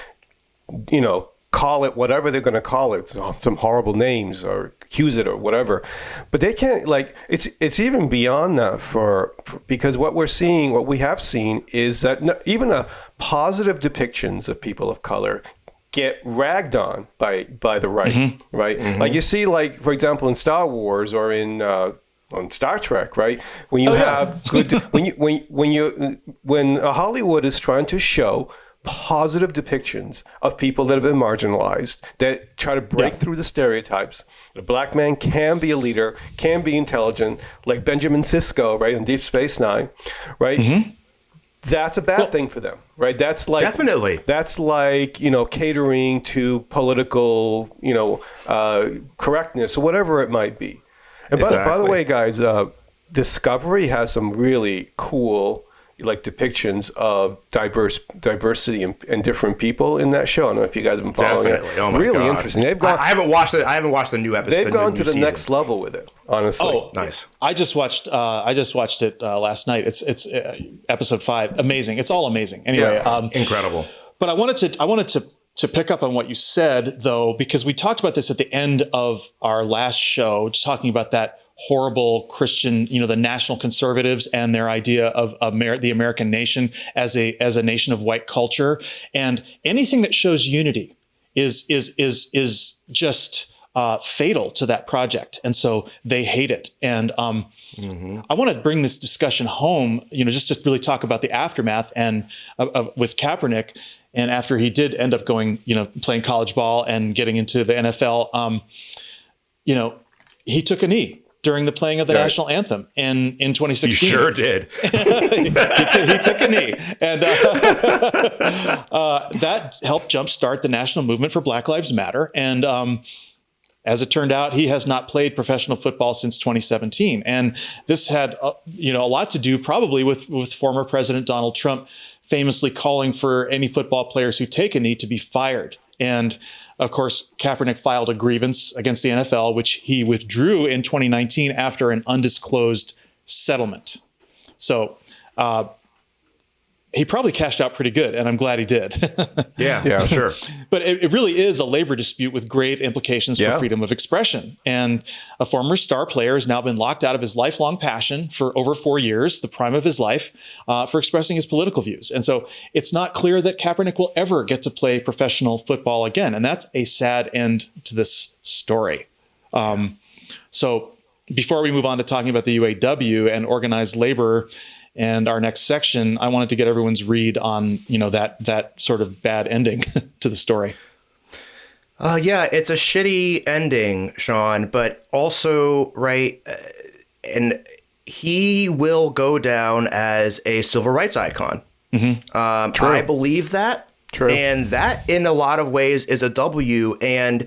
call it whatever they're going to call it, some horrible names, or accuse it or whatever. But they can't, it's even beyond that because what we have seen is that even positive depictions of people of color get ragged on by the right, right? Like you see, for example, in Star Wars or in on Star Trek, right? When you have good, when Hollywood is trying to show positive depictions of people that have been marginalized, that try to break through the stereotypes. A black man can be a leader, can be intelligent, like Benjamin Sisko, right, in Deep Space Nine, right? That's a bad thing for them, right? That's like definitely. That's like catering to political correctness or whatever it might be. And by the way, guys, Discovery has some really cool depictions of diversity and different people in that show. I don't know if you guys have been following it. Oh my really God. Interesting. They've gone. I haven't watched it. I haven't watched the new episode. They've gone to the next level with it. Honestly. Oh, nice. I just watched it last night. It's episode 5. Amazing. It's all amazing. Anyway, incredible. But I wanted to pick up on what you said, though, because we talked about this at the end of our last show, just talking about that horrible Christian, the national conservatives and their idea of the American nation as a nation of white culture. And anything that shows unity is just fatal to that project. And so they hate it. And I want to bring this discussion home, just to really talk about the aftermath and with Kaepernick. And after he did end up going, playing college ball and getting into the NFL, he took a knee during the playing of the national anthem in 2016. He sure did. he took a knee. And that helped jumpstart the national movement for Black Lives Matter. And as it turned out, he has not played professional football since 2017. And this had a lot to do probably with former President Donald Trump famously calling for any football players who take a knee to be fired. And of course, Kaepernick filed a grievance against the NFL, which he withdrew in 2019 after an undisclosed settlement. So he probably cashed out pretty good, and I'm glad he did. Yeah, sure. But it really is a labor dispute with grave implications for freedom of expression. And a former star player has now been locked out of his lifelong passion for over 4 years, the prime of his life, for expressing his political views. And so it's not clear that Kaepernick will ever get to play professional football again. And that's a sad end to this story. So before we move on to talking about the UAW and organized labor and our next section, I wanted to get everyone's read on, that sort of bad ending to the story. It's a shitty ending, Sean, but also, right, and he will go down as a civil rights icon. I believe that. True. And that, in a lot of ways, is a W. And,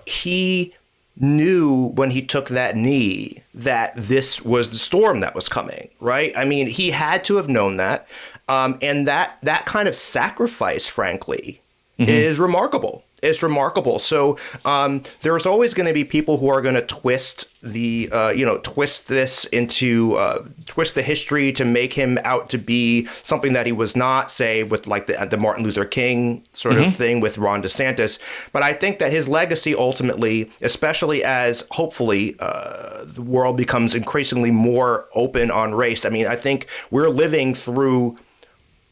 he knew when he took that knee that this was the storm that was coming, right? I mean, he had to have known that. And that kind of sacrifice, frankly, is remarkable. It's remarkable. So there's always going to be people who are going to twist twist this into twist the history to make him out to be something that he was not, say, with like the Martin Luther King sort of thing with Ron DeSantis. But I think that his legacy ultimately, especially as hopefully the world becomes increasingly more open on race. I mean, I think we're living through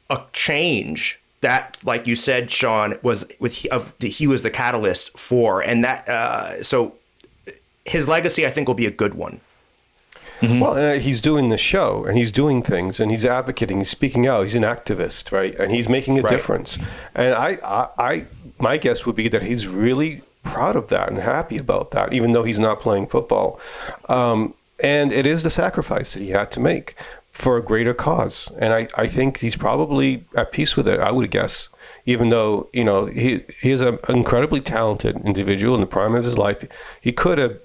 a change that, like you said, Sean, he was the catalyst for, and that so his legacy, I think, will be a good one. Mm-hmm. Well, he's doing the show, and he's doing things, and he's advocating, he's speaking out, he's an activist, right? And he's making a difference. And my guess would be that he's really proud of that and happy about that, even though he's not playing football. And it is the sacrifice that he had to make for a greater cause. And I think he's probably at peace with it, I would guess, even though, he is an incredibly talented individual in the prime of his life. He could have,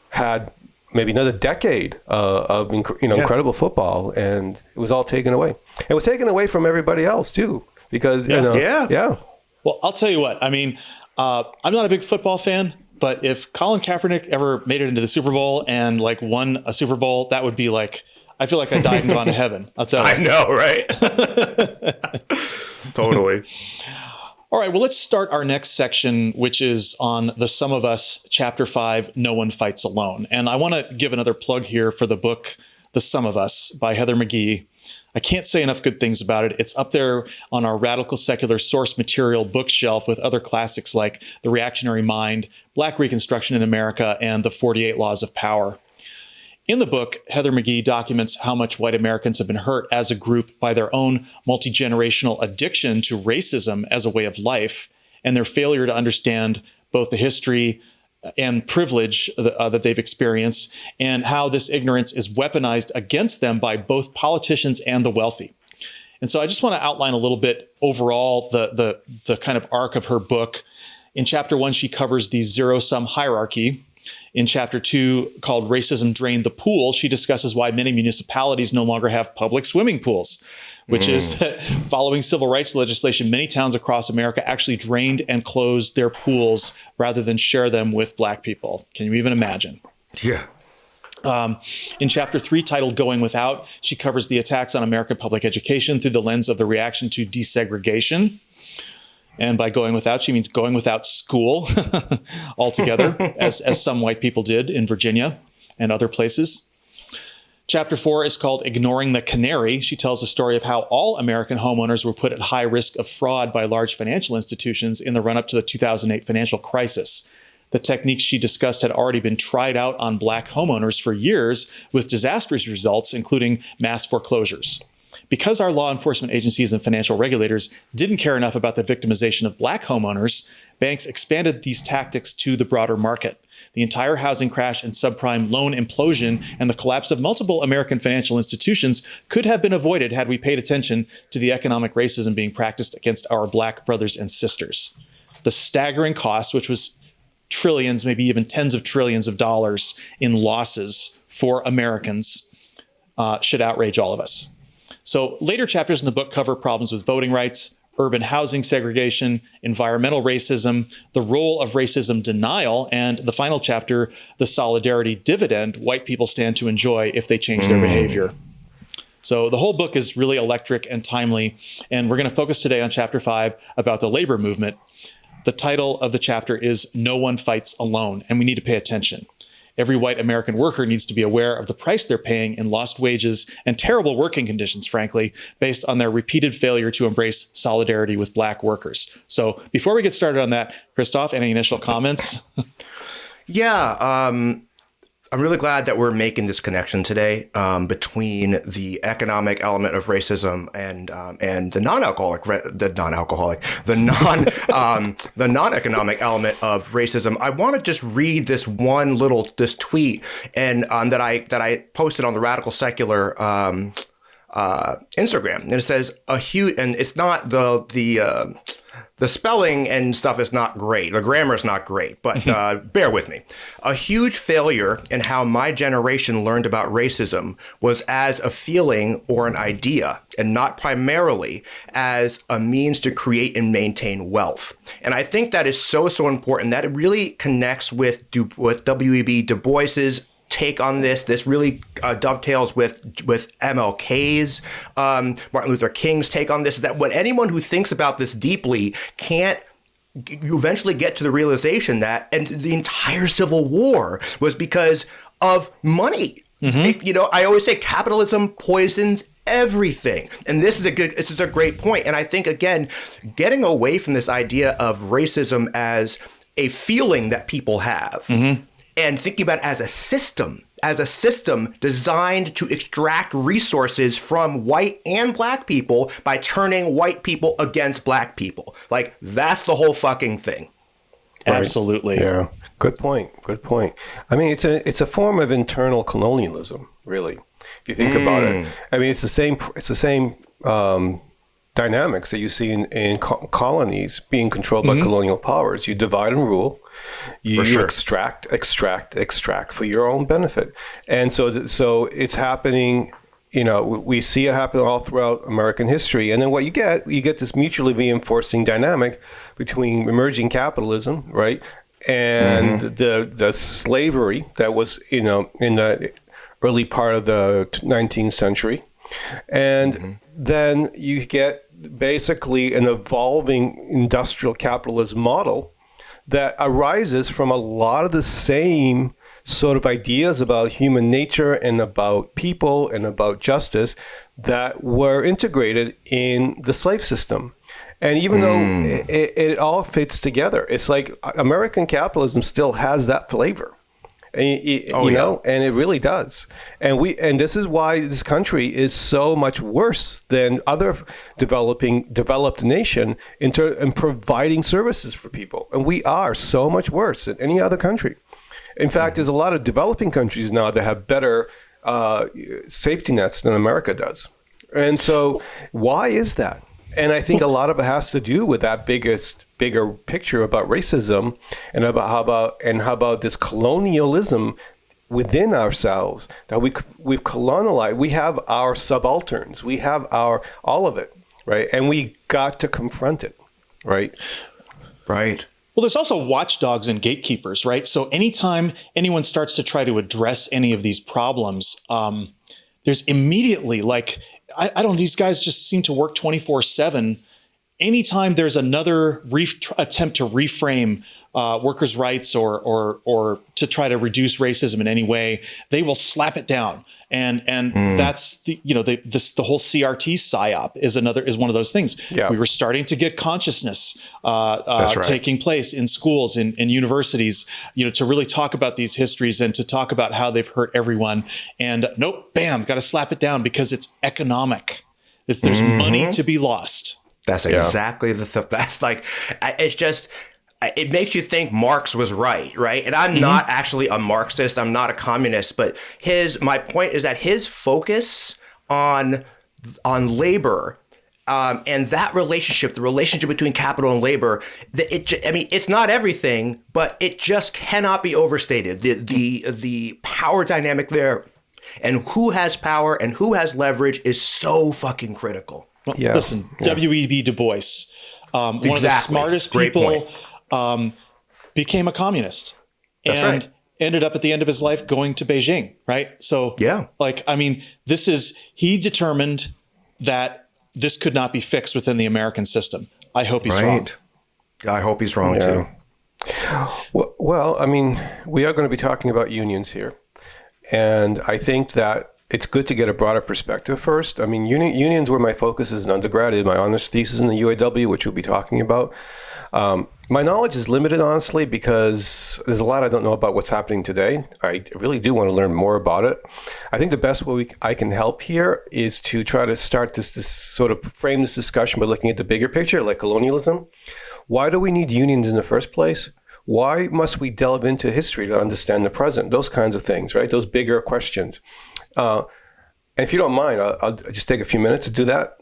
had maybe another decade of incredible football, and it was all taken away. It was taken away from everybody else too, because, Well, I'll tell you what, I mean, I'm not a big football fan, but if Colin Kaepernick ever made it into the Super Bowl and won a Super Bowl, that would be I feel like I died and gone to heaven. I'll tell you. I know, right? Totally. All right, well, let's start our next section, which is on The Sum of Us, Chapter 5, No One Fights Alone. And I want to give another plug here for the book, The Sum of Us by Heather McGhee. I can't say enough good things about it. It's up there on our radical secular source material bookshelf with other classics like The Reactionary Mind, Black Reconstruction in America, and The 48 Laws of Power. In the book, Heather McGhee documents how much white Americans have been hurt as a group by their own multi-generational addiction to racism as a way of life and their failure to understand both the history and privilege that they've experienced, and how this ignorance is weaponized against them by both politicians and the wealthy. And so I just want to outline a little bit overall the kind of arc of her book. In Chapter 1, she covers the zero-sum hierarchy. In Chapter 2, called Racism Drained the Pool, she discusses why many municipalities no longer have public swimming pools, which is that following civil rights legislation, many towns across America actually drained and closed their pools rather than share them with Black people. Can you even imagine? Yeah. In Chapter 3, titled Going Without, she covers the attacks on American public education through the lens of the reaction to desegregation. And by going without, she means going without school altogether, as some white people did in Virginia and other places. Chapter 4 is called Ignoring the Canary. She tells the story of how all American homeowners were put at high risk of fraud by large financial institutions in the run-up to the 2008 financial crisis. The techniques she discussed had already been tried out on Black homeowners for years with disastrous results, including mass foreclosures. Because our law enforcement agencies and financial regulators didn't care enough about the victimization of Black homeowners, banks expanded these tactics to the broader market. The entire housing crash and subprime loan implosion and the collapse of multiple American financial institutions could have been avoided had we paid attention to the economic racism being practiced against our Black brothers and sisters. The staggering cost, which was trillions, maybe even tens of trillions of dollars in losses for Americans, should outrage all of us. So later chapters in the book cover problems with voting rights, urban housing segregation, environmental racism, the role of racism denial, and the final chapter, the solidarity dividend white people stand to enjoy if they change their behavior. So the whole book is really electric and timely, and we're going to focus today on Chapter 5 about the labor movement. The title of the chapter is No One Fights Alone, and we need to pay attention. Every white American worker needs to be aware of the price they're paying in lost wages and terrible working conditions, frankly, based on their repeated failure to embrace solidarity with Black workers. So before we get started on that, Christoph, any initial comments? Yeah, I'm really glad that we're making this connection today between the economic element of racism and the non-economic element of racism. I want to just read this tweet and that I posted on the Radical Secular Instagram, and it says and it's not the spelling and stuff is not great. The grammar is not great, but bear with me. A huge failure in how my generation learned about racism was as a feeling or an idea, and not primarily as a means to create and maintain wealth. And I think that is so important. That it really connects with W.E.B. Du Bois's take on this. This really dovetails with MLK's, Martin Luther King's take on this, is that when anyone who thinks about this deeply you eventually get to the realization that, and the entire Civil War was because of money. I always say capitalism poisons everything. And this is a great point. And I think, again, getting away from this idea of racism as a feeling that people have and thinking about it as a system designed to extract resources from white and black people by turning white people against black people. Like, that's the whole fucking thing. Right. Absolutely. Yeah. Good point. I mean, it's a form of internal colonialism, really. If you think about it, I mean, it's the same dynamics that you see in colonies being controlled by colonial powers. You divide and rule. You extract for your own benefit. And so it's happening, we see it happen all throughout American history. And then what you get this mutually reinforcing dynamic between emerging capitalism, right? And the slavery that was, in the early part of the 19th century. And then you get basically an evolving industrial capitalist model that arises from a lot of the same sort of ideas about human nature and about people and about justice that were integrated in the slave system. And even though it all fits together, it's like American capitalism still has that flavor. And, and it really does. And this is why this country is so much worse than other developed nation in providing services for people. And we are so much worse than any other country. In fact, there's a lot of developing countries now that have better safety nets than America does. And so why is that? And I think a lot of it has to do with that bigger picture about racism and about how about this colonialism within ourselves that we've colonialized. We have our subalterns. We have all of it, right? And we got to confront it, right? Right. Well, there's also watchdogs and gatekeepers, right? So anytime anyone starts to try to address any of these problems, there's immediately I don't know, these guys just seem to work 24/7. Anytime there's another attempt to reframe workers' rights or to try to reduce racism in any way, they will slap it down. And that's the whole CRT psyop is one of those things. Yeah. We were starting to get consciousness taking place in schools, in universities, to really talk about these histories and to talk about how they've hurt everyone. And nope, bam, got to slap it down because it's economic. There's money to be lost. That's exactly that's it's just, it makes you think Marx was right? And I'm not actually a Marxist. I'm not a communist, but my point is that his focus on labor and that relationship, the relationship between capital and labor, it's not everything, but it just cannot be overstated. The power dynamic there and who has power and who has leverage is so fucking critical. Well, listen, W.E.B. Du Bois, one of the smartest people, became a communist and ended up at the end of his life going to Beijing, right? So, he determined that this could not be fixed within the American system. I hope he's wrong. I hope he's wrong too. Well, I mean, we are going to be talking about unions here. And I think that it's good to get a broader perspective first. I mean, unions were my focus as an undergrad. I did my honors thesis in the UAW, which we'll be talking about. My knowledge is limited, honestly, because there's a lot I don't know about what's happening today. I really do want to learn more about it. I think the best way I can help here is to try to start this sort of frame this discussion by looking at the bigger picture, like colonialism. Why do we need unions in the first place? Why must we delve into history to understand the present? Those kinds of things, right? Those bigger questions. And if you don't mind, I'll just take a few minutes to do that.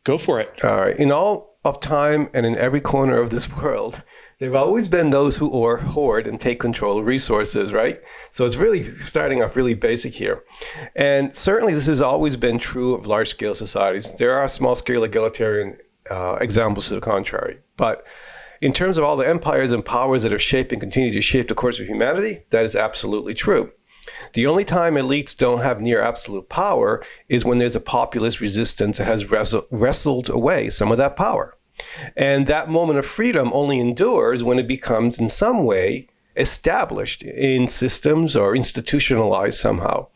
Go for it. All right. In all of time and in every corner of this world, there have always been those who hoard and take control of resources, right? So it's really starting off really basic here. And certainly this has always been true of large-scale societies. There are small-scale egalitarian examples to the contrary. But in terms of all the empires and powers that have shaped and continue to shape the course of humanity, that is absolutely true. The only time elites don't have near absolute power is when there's a populist resistance that has wrestled away some of that power. And that moment of freedom only endures when it becomes in some way established in systems or institutionalized somehow.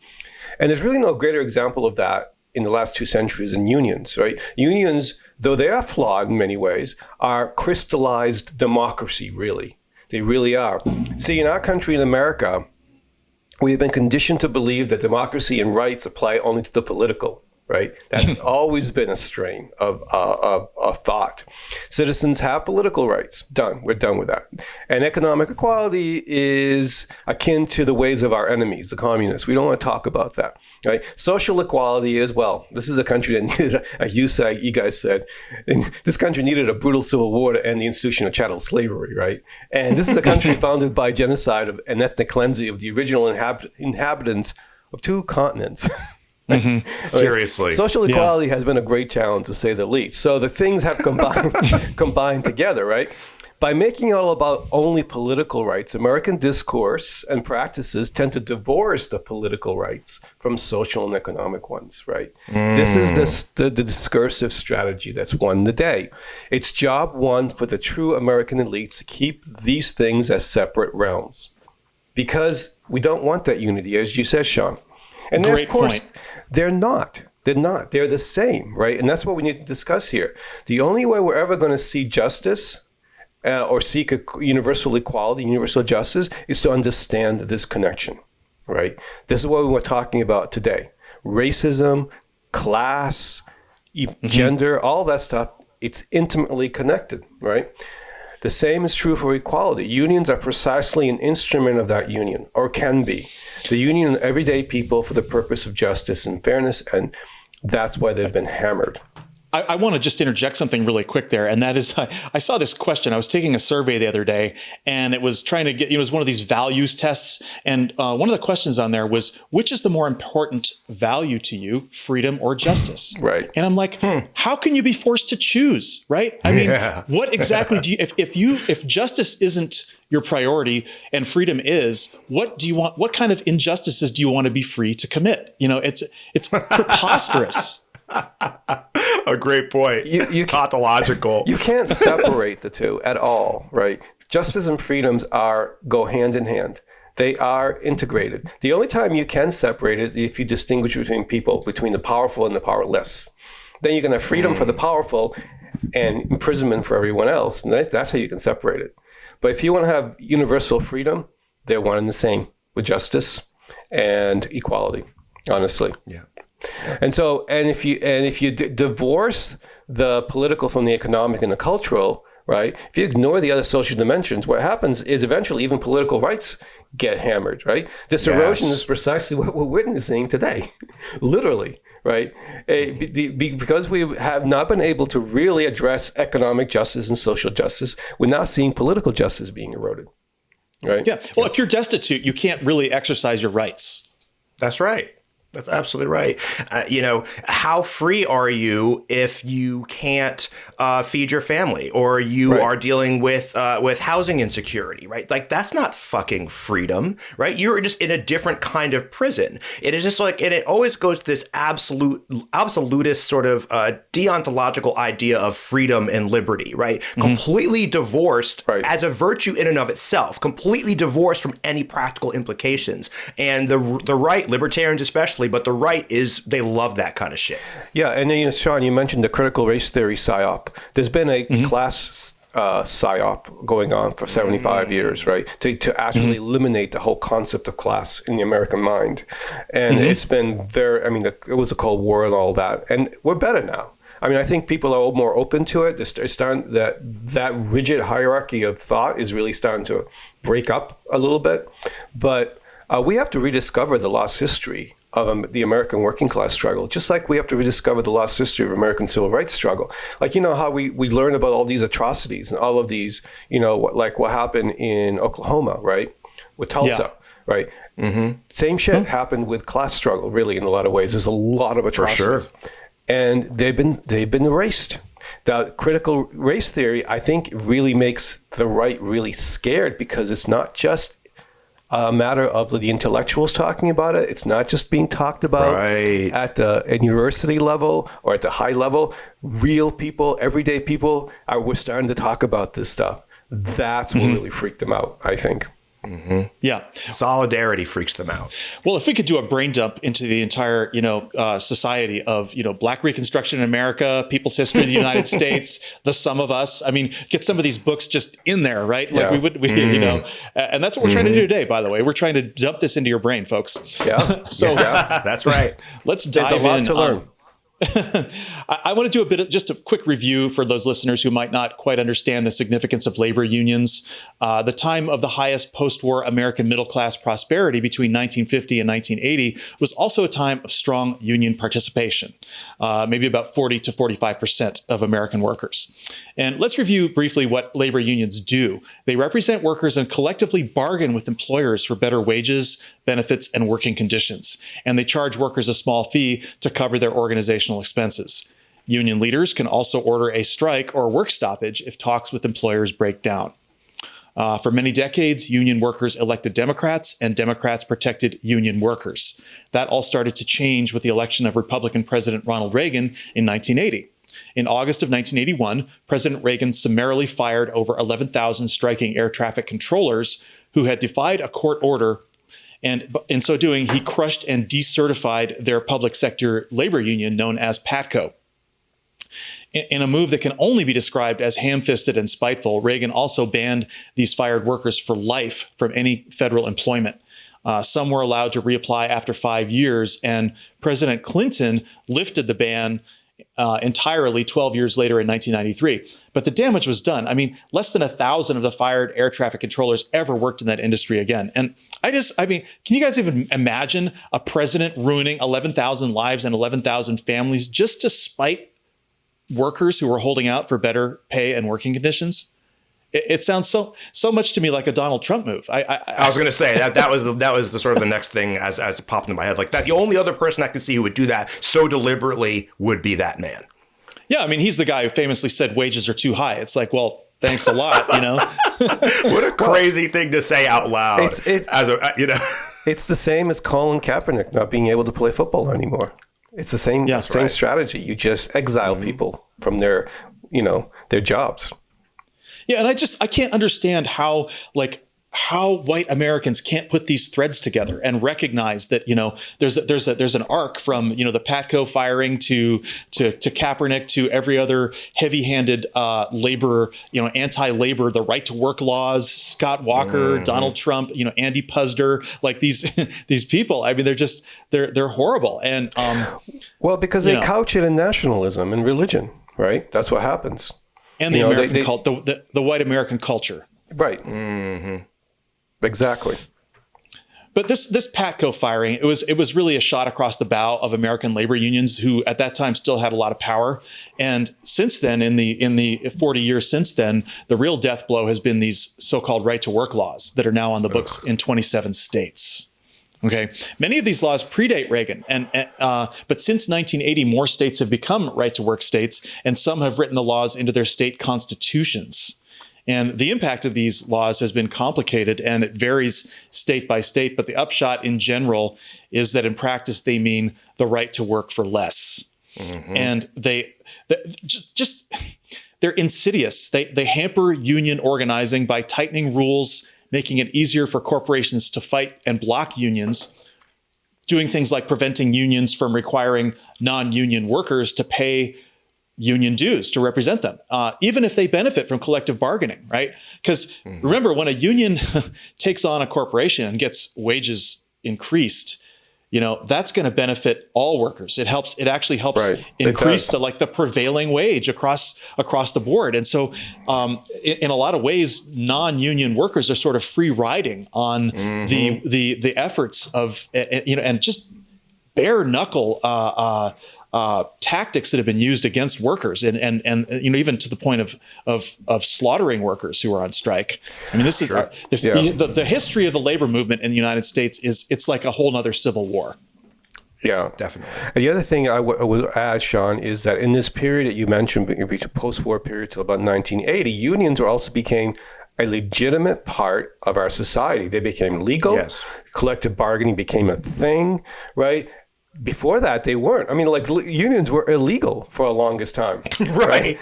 And there's really no greater example of that in the last 2 centuries in unions, right? Unions, though they are flawed in many ways, are crystallized democracy, really. They really are. See, in our country, in America, we have been conditioned to believe that democracy and rights apply only to the political, right? That's always been a strain of thought. Citizens have political rights. Done. We're done with that. And economic equality is akin to the ways of our enemies, the communists. We don't want to talk about that, right? Social equality is, well, this is a country that needed, as you guys said, this country needed a brutal civil war to end the institution of chattel slavery, right? And this is a country founded by genocide and ethnic cleansing of the original inhabitants of 2 continents. Mm-hmm. Seriously. Social equality has been a great challenge, to say the least. So the things have combined together, right? By making it all about only political rights, American discourse and practices tend to divorce the political rights from social and economic ones, right? This is the discursive strategy that's won the day. It's job one for the true American elites to keep these things as separate realms, because we don't want that unity, as you said, Sean. And then, of course, they're not. They're the same, right? And that's what we need to discuss here. The only way we're ever going to see justice or seek a universal equality, universal justice, is to understand this connection, right? This is what we're talking about today. Racism, class, gender, all that stuff, it's intimately connected, right? The same is true for equality. Unions are precisely an instrument of that union, or can be. The union of everyday people for the purpose of justice and fairness, and that's why they've been hammered. I want to just interject something really quick there. And that is, I saw this question. I was taking a survey the other day, and it was trying to get, it was one of these values tests. And one of the questions on there was, which is the more important value to you, freedom or justice? Right. And I'm like, how can you be forced to choose? Right. I mean, what exactly do you, if justice isn't your priority and freedom is, what do you want? What kind of injustices do you want to be free to commit? You know, it's preposterous. A great point. You tautological. You can't separate the two at all, right? Justice and freedoms go hand in hand. They are integrated. The only time you can separate it is if you distinguish between people, between the powerful and the powerless. Then you can have freedom for the powerful and imprisonment for everyone else. And that's how you can separate it. But if you want to have universal freedom, they're one and the same, with justice and equality, honestly. Yeah. And so, if you divorce the political from the economic and the cultural, right? If you ignore the other social dimensions, what happens is eventually even political rights get hammered, right? This erosion is precisely what we're witnessing today, literally, right? Because we have not been able to really address economic justice and social justice, we're now seeing political justice being eroded, right? Yeah. Well, if you're destitute, you can't really exercise your rights. That's right. That's absolutely right. How free are you if you can't feed your family, or you are dealing with housing insecurity, right? Like, that's not fucking freedom, right? You're just in a different kind of prison. It is just like, and it always goes to this absolutist sort of deontological idea of freedom and liberty, right? Completely divorced as a virtue in and of itself, completely divorced from any practical implications. And the right, libertarians especially, but the right is, they love that kind of shit. Yeah, and then, Sean, you mentioned the critical race theory psyop. There's been a class psyop going on for 75 years, right? To actually eliminate the whole concept of class in the American mind. And it's been it was a Cold War and all that. And we're better now. I mean, I think people are more open to it. It's starting, that rigid hierarchy of thought is really starting to break up a little bit. But we have to rediscover the lost history of the American working class struggle, just like we have to rediscover the lost history of American civil rights struggle. Like, how we learn about all these atrocities and all of these, like what happened in Oklahoma, right? With Tulsa, right? Same shit happened with class struggle, really, in a lot of ways. There's a lot of atrocities. For sure. And they've been erased. The critical race theory, I think, really makes the right really scared, because it's not just a matter of the intellectuals talking about it. It's not just being talked about at the university level or at the high level. Real people, everyday people, we're starting to talk about this stuff. That's what really freaked them out, I think. Yeah. Solidarity freaks them out. Well, if we could do a brain dump into the entire, society of, Black Reconstruction in America, People's History of the United States, The Sum of Us. I mean, get some of these books just in there, right? Like and that's what we're trying to do today, by the way. We're trying to dump this into your brain, folks. Yeah. So that's right. Let's dive There's a lot in. to learn. I want to do just a quick review for those listeners who might not quite understand the significance of labor unions. The time of the highest post-war American middle-class prosperity between 1950 and 1980 was also a time of strong union participation, maybe about 40 to 45% of American workers. And let's review briefly what labor unions do. They represent workers and collectively bargain with employers for better wages, benefits, and working conditions. And they charge workers a small fee to cover their organizational expenses. Union leaders can also order a strike or work stoppage if talks with employers break down. For many decades, union workers elected Democrats, and Democrats protected union workers. That all started to change with the election of Republican President Ronald Reagan in 1980. In August of 1981, President Reagan summarily fired over 11,000 striking air traffic controllers who had defied a court order, and in so doing, he crushed and decertified their public sector labor union known as PATCO. In a move that can only be described as ham-fisted and spiteful, Reagan also banned these fired workers for life from any federal employment. Some were allowed to reapply after 5 years, and President Clinton lifted the ban entirely 12 years later in 1993. But the damage was done. I mean, less than 1,000 of the fired air traffic controllers ever worked in that industry again. And can you guys even imagine a president ruining 11,000 lives and 11,000 families just to spite workers who were holding out for better pay and working conditions? It sounds so much to me like a Donald Trump move. I was going to say that was the sort of the next thing as it popped into my head. Like that, the only other person I could see who would do that so deliberately would be that man. Yeah, I mean, he's the guy who famously said wages are too high. It's like, well, thanks a lot, What a crazy thing to say out loud. It's the same as Colin Kaepernick not being able to play football anymore. It's the same strategy. You just exile people from their jobs. Yeah, and I can't understand how white Americans can't put these threads together and recognize that there's an arc from the PATCO firing to Kaepernick to every other heavy-handed labor, anti-labor, the right to work laws, Scott Walker, Donald Trump, Andy Puzder, like these people. I mean, they're horrible. And well, because they couch it in nationalism and religion, right? That's what happens. And the American the white American culture. Right. Mm-hmm. Exactly. But this PATCO firing, it was really a shot across the bow of American labor unions, who at that time still had a lot of power. And since then, in the 40 years since then, the real death blow has been these so-called right to work laws that are now on the books in 27 states. Okay, many of these laws predate Reagan, but since 1980, more states have become right-to-work states, and some have written the laws into their state constitutions. And the impact of these laws has been complicated, and it varies state by state. But the upshot in general is that in practice, they mean the right to work for less. Mm-hmm. And they're insidious. They hamper union organizing by tightening rules, making it easier for corporations to fight and block unions, doing things like preventing unions from requiring non-union workers to pay union dues to represent them, even if they benefit from collective bargaining, right? Because remember, when a union takes on a corporation and gets wages increased, that's going to benefit all workers. It actually helps increase the prevailing wage across the board. And so in a lot of ways, non-union workers are sort of free riding on the efforts of, and just bare knuckle tactics that have been used against workers, and even to the point of slaughtering workers who are on strike. I mean, this is the history of the labor movement in the United States it's like a whole nother civil war. Yeah, definitely. And the other thing I would add, Sean, is that in this period that you mentioned, post-war period till about 1980, unions also became a legitimate part of our society. They became legal. Yes. Collective bargaining became a thing, right? before that, they weren't. I mean, like unions were illegal for the longest time, Right.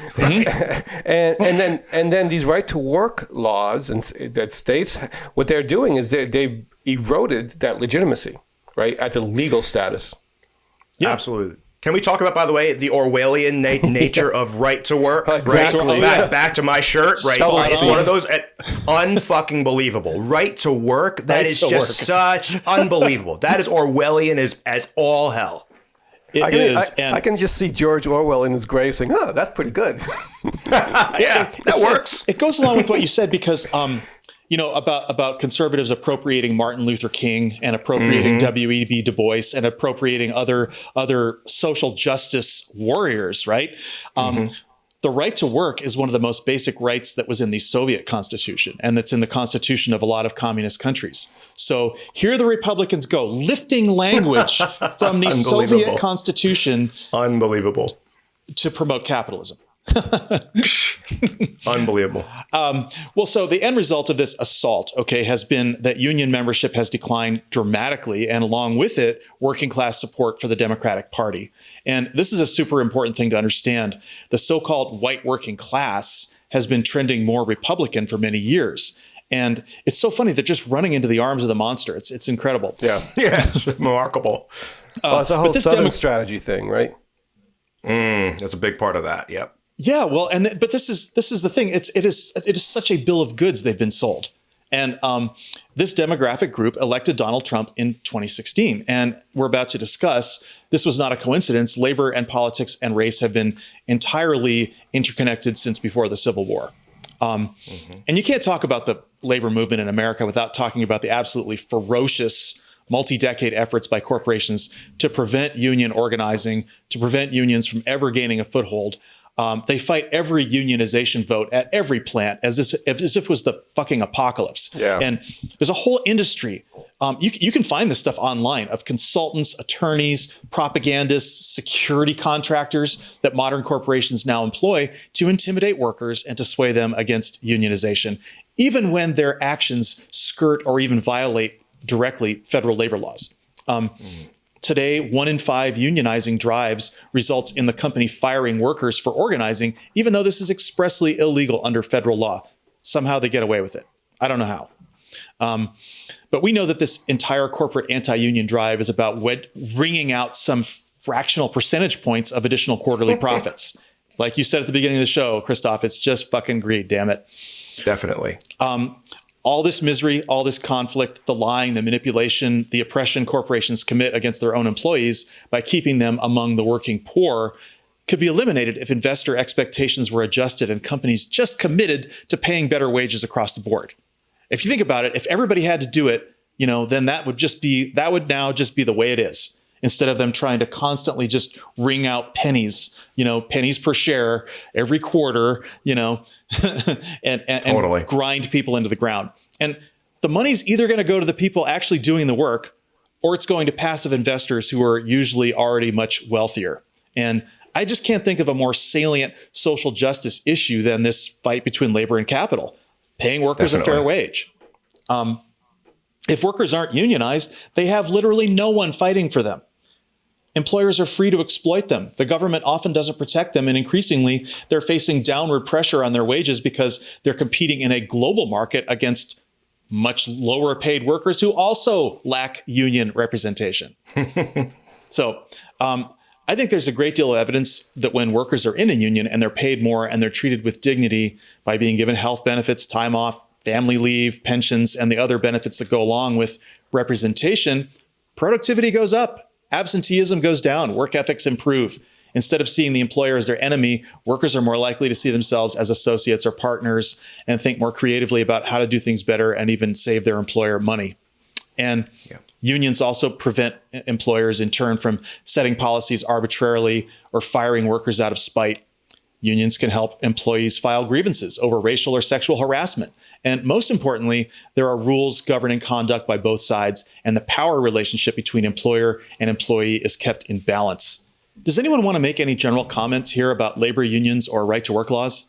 and then these right to work laws and that states, what they're doing is they eroded that legitimacy, right, at the legal status. Yeah, absolutely. Can we talk about, by the way, the Orwellian nature of right to work? Exactly. Right? Back to my shirt. Right. It's one of those unfucking believable. Right to work. That is just such unbelievable. That is Orwellian as all hell. I can just see George Orwell in his grave saying, "Oh, that's pretty good." Yeah, that works. It goes along with what you said because, about conservatives appropriating Martin Luther King and appropriating W.E.B. Du Bois and appropriating other social justice warriors, right? The right to work is one of the most basic rights that was in the Soviet Constitution and that's in the Constitution of a lot of communist countries. So here the Republicans go, lifting language from the Soviet Constitution. Unbelievable. To promote capitalism. Unbelievable. So the end result of this assault, has been that union membership has declined dramatically, and along with it, working class support for the Democratic Party. And this is a super important thing to understand. The so-called white working class has been trending more Republican for many years. And it's so funny. They're just running into the arms of the monster. It's incredible. Yeah. It's remarkable. Well, it's a whole Southern strategy thing, right? That's a big part of that. Yep. Yeah, well, but this is the thing. It is such a bill of goods they've been sold, and this demographic group elected Donald Trump in 2016, and we're about to discuss. This was not a coincidence. Labor and politics and race have been entirely interconnected since before the Civil War, and you can't talk about the labor movement in America without talking about the absolutely ferocious multi-decade efforts by corporations to prevent union organizing, to prevent unions from ever gaining a foothold. They fight every unionization vote at every plant as if it was the fucking apocalypse. Yeah. And there's a whole industry. You can find this stuff online of consultants, attorneys, propagandists, security contractors that modern corporations now employ to intimidate workers and to sway them against unionization, even when their actions skirt or even violate directly federal labor laws. Today, 1 in 5 unionizing drives results in the company firing workers for organizing, even though this is expressly illegal under federal law. Somehow they get away with it. I don't know how. But we know that this entire corporate anti-union drive is about wringing out some fractional percentage points of additional quarterly profits. Like you said at the beginning of the show, Christoph, it's just fucking greed, damn it. Definitely. All this misery, all this conflict, the lying, the manipulation, the oppression corporations commit against their own employees by keeping them among the working poor could be eliminated if investor expectations were adjusted and companies just committed to paying better wages across the board. If you think about it, if everybody had to do it, then that would now just be the way it is. Instead of them trying to constantly just wring out pennies, pennies per share every quarter, and Totally. grind people into the ground. And the money's either going to go to the people actually doing the work, or it's going to passive investors who are usually already much wealthier. And I just can't think of a more salient social justice issue than this fight between labor and capital, paying workers a fair wage. If workers aren't unionized, they have literally no one fighting for them. Employers are free to exploit them. The government often doesn't protect them, and increasingly, they're facing downward pressure on their wages because they're competing in a global market against much lower paid workers who also lack union representation. So I think there's a great deal of evidence that when workers are in a union and they're paid more and they're treated with dignity by being given health benefits, time off, family leave, pensions, and the other benefits that go along with representation, productivity goes up. Absenteeism goes down, work ethics improve. Instead of seeing the employer as their enemy, workers are more likely to see themselves as associates or partners and think more creatively about how to do things better and even save their employer money. And unions also prevent employers in turn from setting policies arbitrarily or firing workers out of spite. Unions can help employees file grievances over racial or sexual harassment. And most importantly, there are rules governing conduct by both sides, and the power relationship between employer and employee is kept in balance. Does anyone want to make any general comments here about labor unions or right to work laws?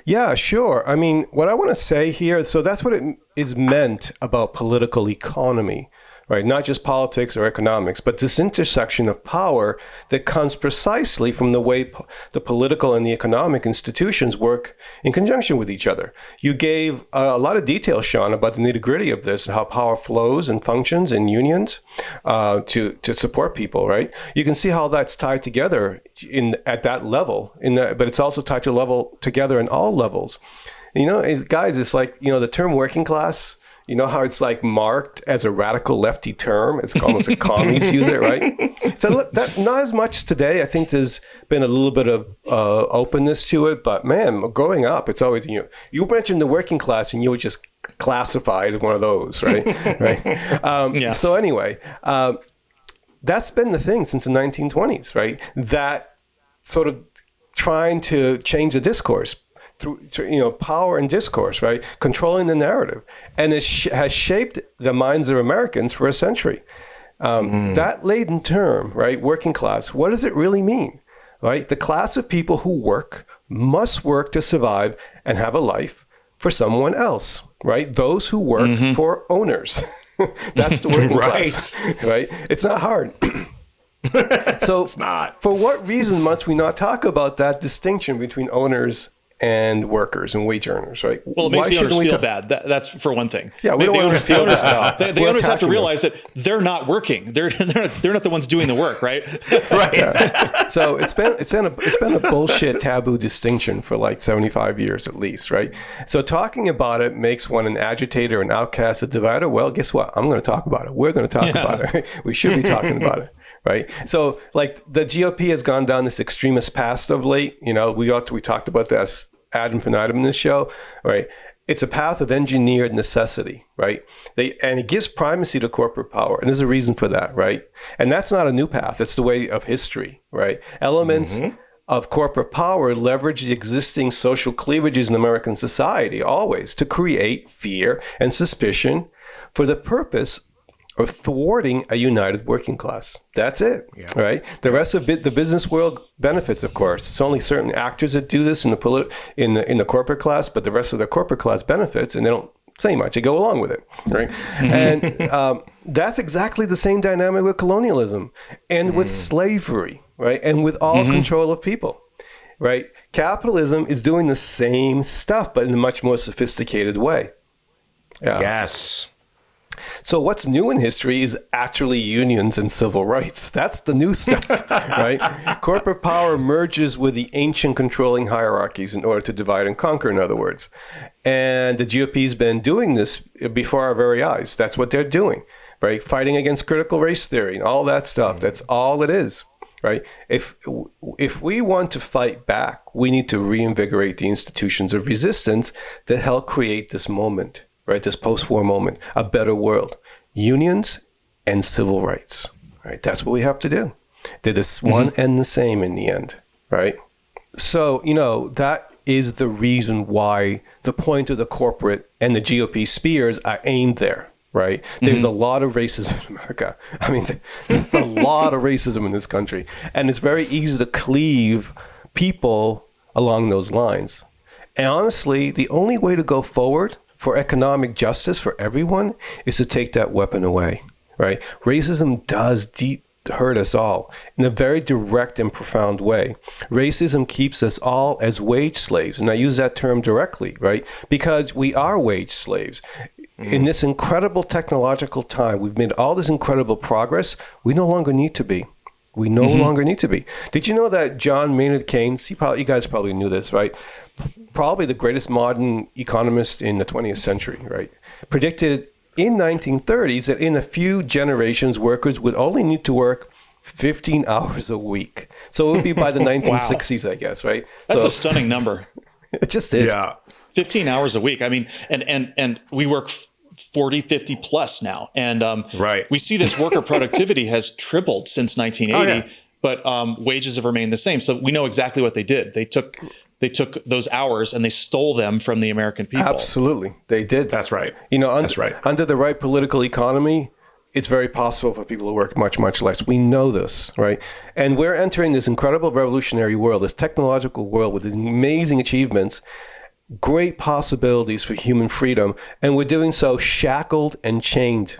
Yeah, sure. I mean, what I want to say here, so that's what it is meant about political economy, right? Not just politics or economics, but this intersection of power that comes precisely from the way the political and the economic institutions work in conjunction with each other. You gave a lot of detail, Sean, about the nitty-gritty of this, how power flows and functions in unions to support people, right? You can see how that's tied together at that level, but it's also tied together in all levels. Guys, it's like, the term working class, you know how it's like marked as a radical lefty term? It's almost like commies use it, right? So that, not as much today. I think there's been a little bit of openness to it. But man, growing up, it's always, you mentioned the working class and you were just classified as one of those, right? Right. Yeah. So anyway, that's been the thing since the 1920s, right? That sort of trying to change the discourse through power and discourse, right? Controlling the narrative. And it has shaped the minds of Americans for a century. That laden term, right? Working class, what does it really mean, right? The class of people who work must work to survive and have a life for someone else, right? Those who work for owners. That's the working class, right? It's not hard. So It's not. For what reason must we not talk about that distinction between owners and workers and wage earners, right? Well, it makes the owners feel bad. That's for one thing. Yeah, we the don't owners, want to the owners have to realize that they're not working. They're not the ones doing the work, right? Right. Yeah. So it's been a bullshit taboo distinction for like 75 years at least, right? So talking about it makes one an agitator, an outcast, a divider. Well, guess what? I'm going to talk about it. We're going to talk about it. We should be talking about it. Right. So like the GOP has gone down this extremist path of late. We talked about this ad infinitum in this show. Right. It's a path of engineered necessity. Right. And it gives primacy to corporate power. And there's a reason for that. Right. And that's not a new path. It's the way of history. Right. Elements of corporate power leverage the existing social cleavages in American society always to create fear and suspicion for the purpose of thwarting a united working class. That's it, right? The rest of the business world benefits, of course. It's only certain actors that do this in the corporate class, but the rest of the corporate class benefits, and they don't say much. They go along with it, right? And that's exactly the same dynamic with colonialism and with slavery, right? And with all control of people, right? Capitalism is doing the same stuff, but in a much more sophisticated way. Yes. So what's new in history is actually unions and civil rights. That's the new stuff, right? Corporate power merges with the ancient controlling hierarchies in order to divide and conquer, in other words. And the GOP's been doing this before our very eyes. That's what they're doing, right? Fighting against critical race theory and all that stuff. That's all it is, right? If we want to fight back, we need to reinvigorate the institutions of resistance that help create this moment. Right, this post-war moment, a better world, unions and civil rights. Right, that's what we have to do. They're this one and the same in the end. Right, so that is the reason why the point of the corporate and the GOP spears are aimed there. Right, there's a lot of racism in America. I mean, there's a lot of racism in this country, and it's very easy to cleave people along those lines. And honestly, the only way to go forward for economic justice for everyone is to take that weapon away, right? Racism does hurt us all in a very direct and profound way. Racism keeps us all as wage slaves. And I use that term directly, right? Because we are wage slaves. In this incredible technological time, we've made all this incredible progress. We no longer need to be. We no longer need to be. Did you know that John Maynard Keynes, you guys probably knew this, right? Probably the greatest modern economist in the 20th century, right? Predicted in 1930s that in a few generations, workers would only need to work 15 hours a week. So it would be by the 1960s, I guess, right? That's a stunning number. It just is. Yeah. 15 hours a week. I mean, and we work 40, 50 plus now. And we see this worker productivity has tripled since 1980, but wages have remained the same. So we know exactly what they did. They took those hours and they stole them from the American people. Absolutely. They did. That's right. That's right. Under the right political economy, it's very possible for people to work much, much less. We know this, right? And we're entering this incredible revolutionary world, this technological world with these amazing achievements, great possibilities for human freedom, and we're doing so shackled and chained.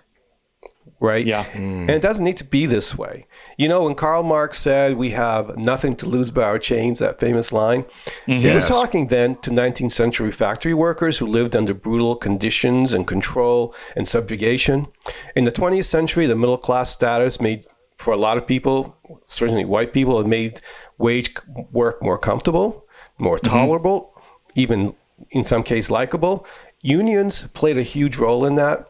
right? Yeah. And it doesn't need to be this way. You know, when Karl Marx said we have nothing to lose by our chains, that famous line, he was talking then to 19th century factory workers who lived under brutal conditions and control and subjugation. In the 20th century, the middle class status made, for a lot of people, certainly white people, it made wage work more comfortable, more tolerable, even in some cases likable. Unions played a huge role in that.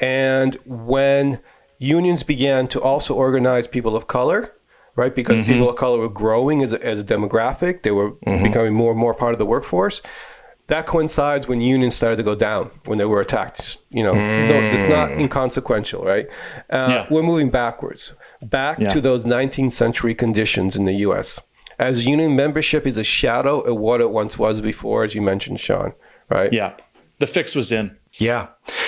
And when unions began to also organize people of color, right, because people of color were growing as a demographic, they were becoming more and more part of the workforce. That coincides when unions started to go down, when they were attacked. You know, it's not inconsequential, right? We're moving backwards, back to those 19th century conditions in the U.S. As union membership is a shadow of what it once was before, as you mentioned, Sean, right? Yeah. The fix was in. Yeah,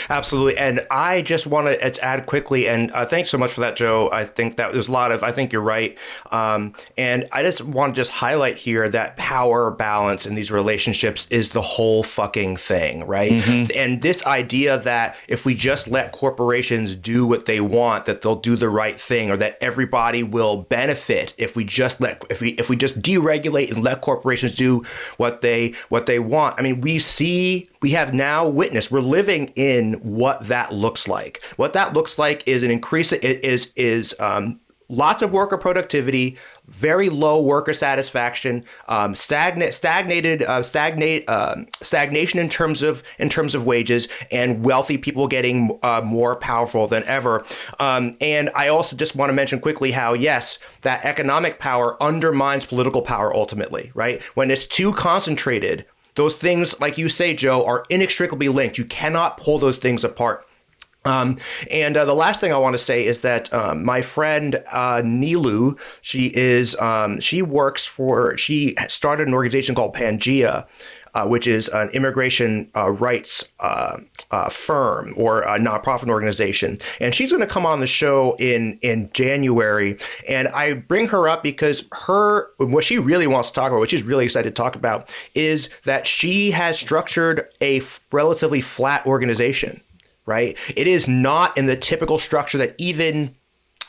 absolutely. And I just want to add quickly, and thanks so much for that, Joe. I think that there's a lot of, I think you're right. And I just want to just highlight here that power balance in these relationships is the whole fucking thing, right? And this idea that if we just let corporations do what they want, that they'll do the right thing, or that everybody will benefit if we just deregulate and let corporations do what they want. I mean, we have now witnessed, we're living in what that looks like. What that looks like is an increase, lots of worker productivity, very low worker satisfaction, stagnation in terms of wages, and wealthy people getting more powerful than ever. And I also just want to mention quickly how, yes, that economic power undermines political power ultimately, right? When it's too concentrated, those things, like you say, Joe, are inextricably linked. You cannot pull those things apart. And the last thing I want to say is that my friend Nilu, she started an organization called Pangea, which is an immigration rights firm or a nonprofit organization. And she's going to come on the show in January. And I bring her up because what she really wants to talk about, what she's really excited to talk about, is that she has structured a relatively flat organization, right? It is not in the typical structure that even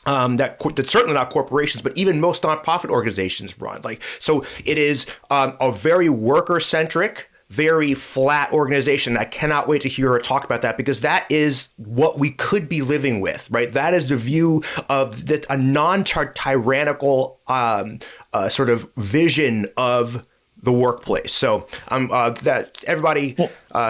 that's certainly not corporations, but even most nonprofit organizations run. So it is a very worker-centric, very flat organization. I cannot wait to hear her talk about that, because that is what we could be living with, right? That is the view of a non-tyrannical sort of vision of the workplace. So that everybody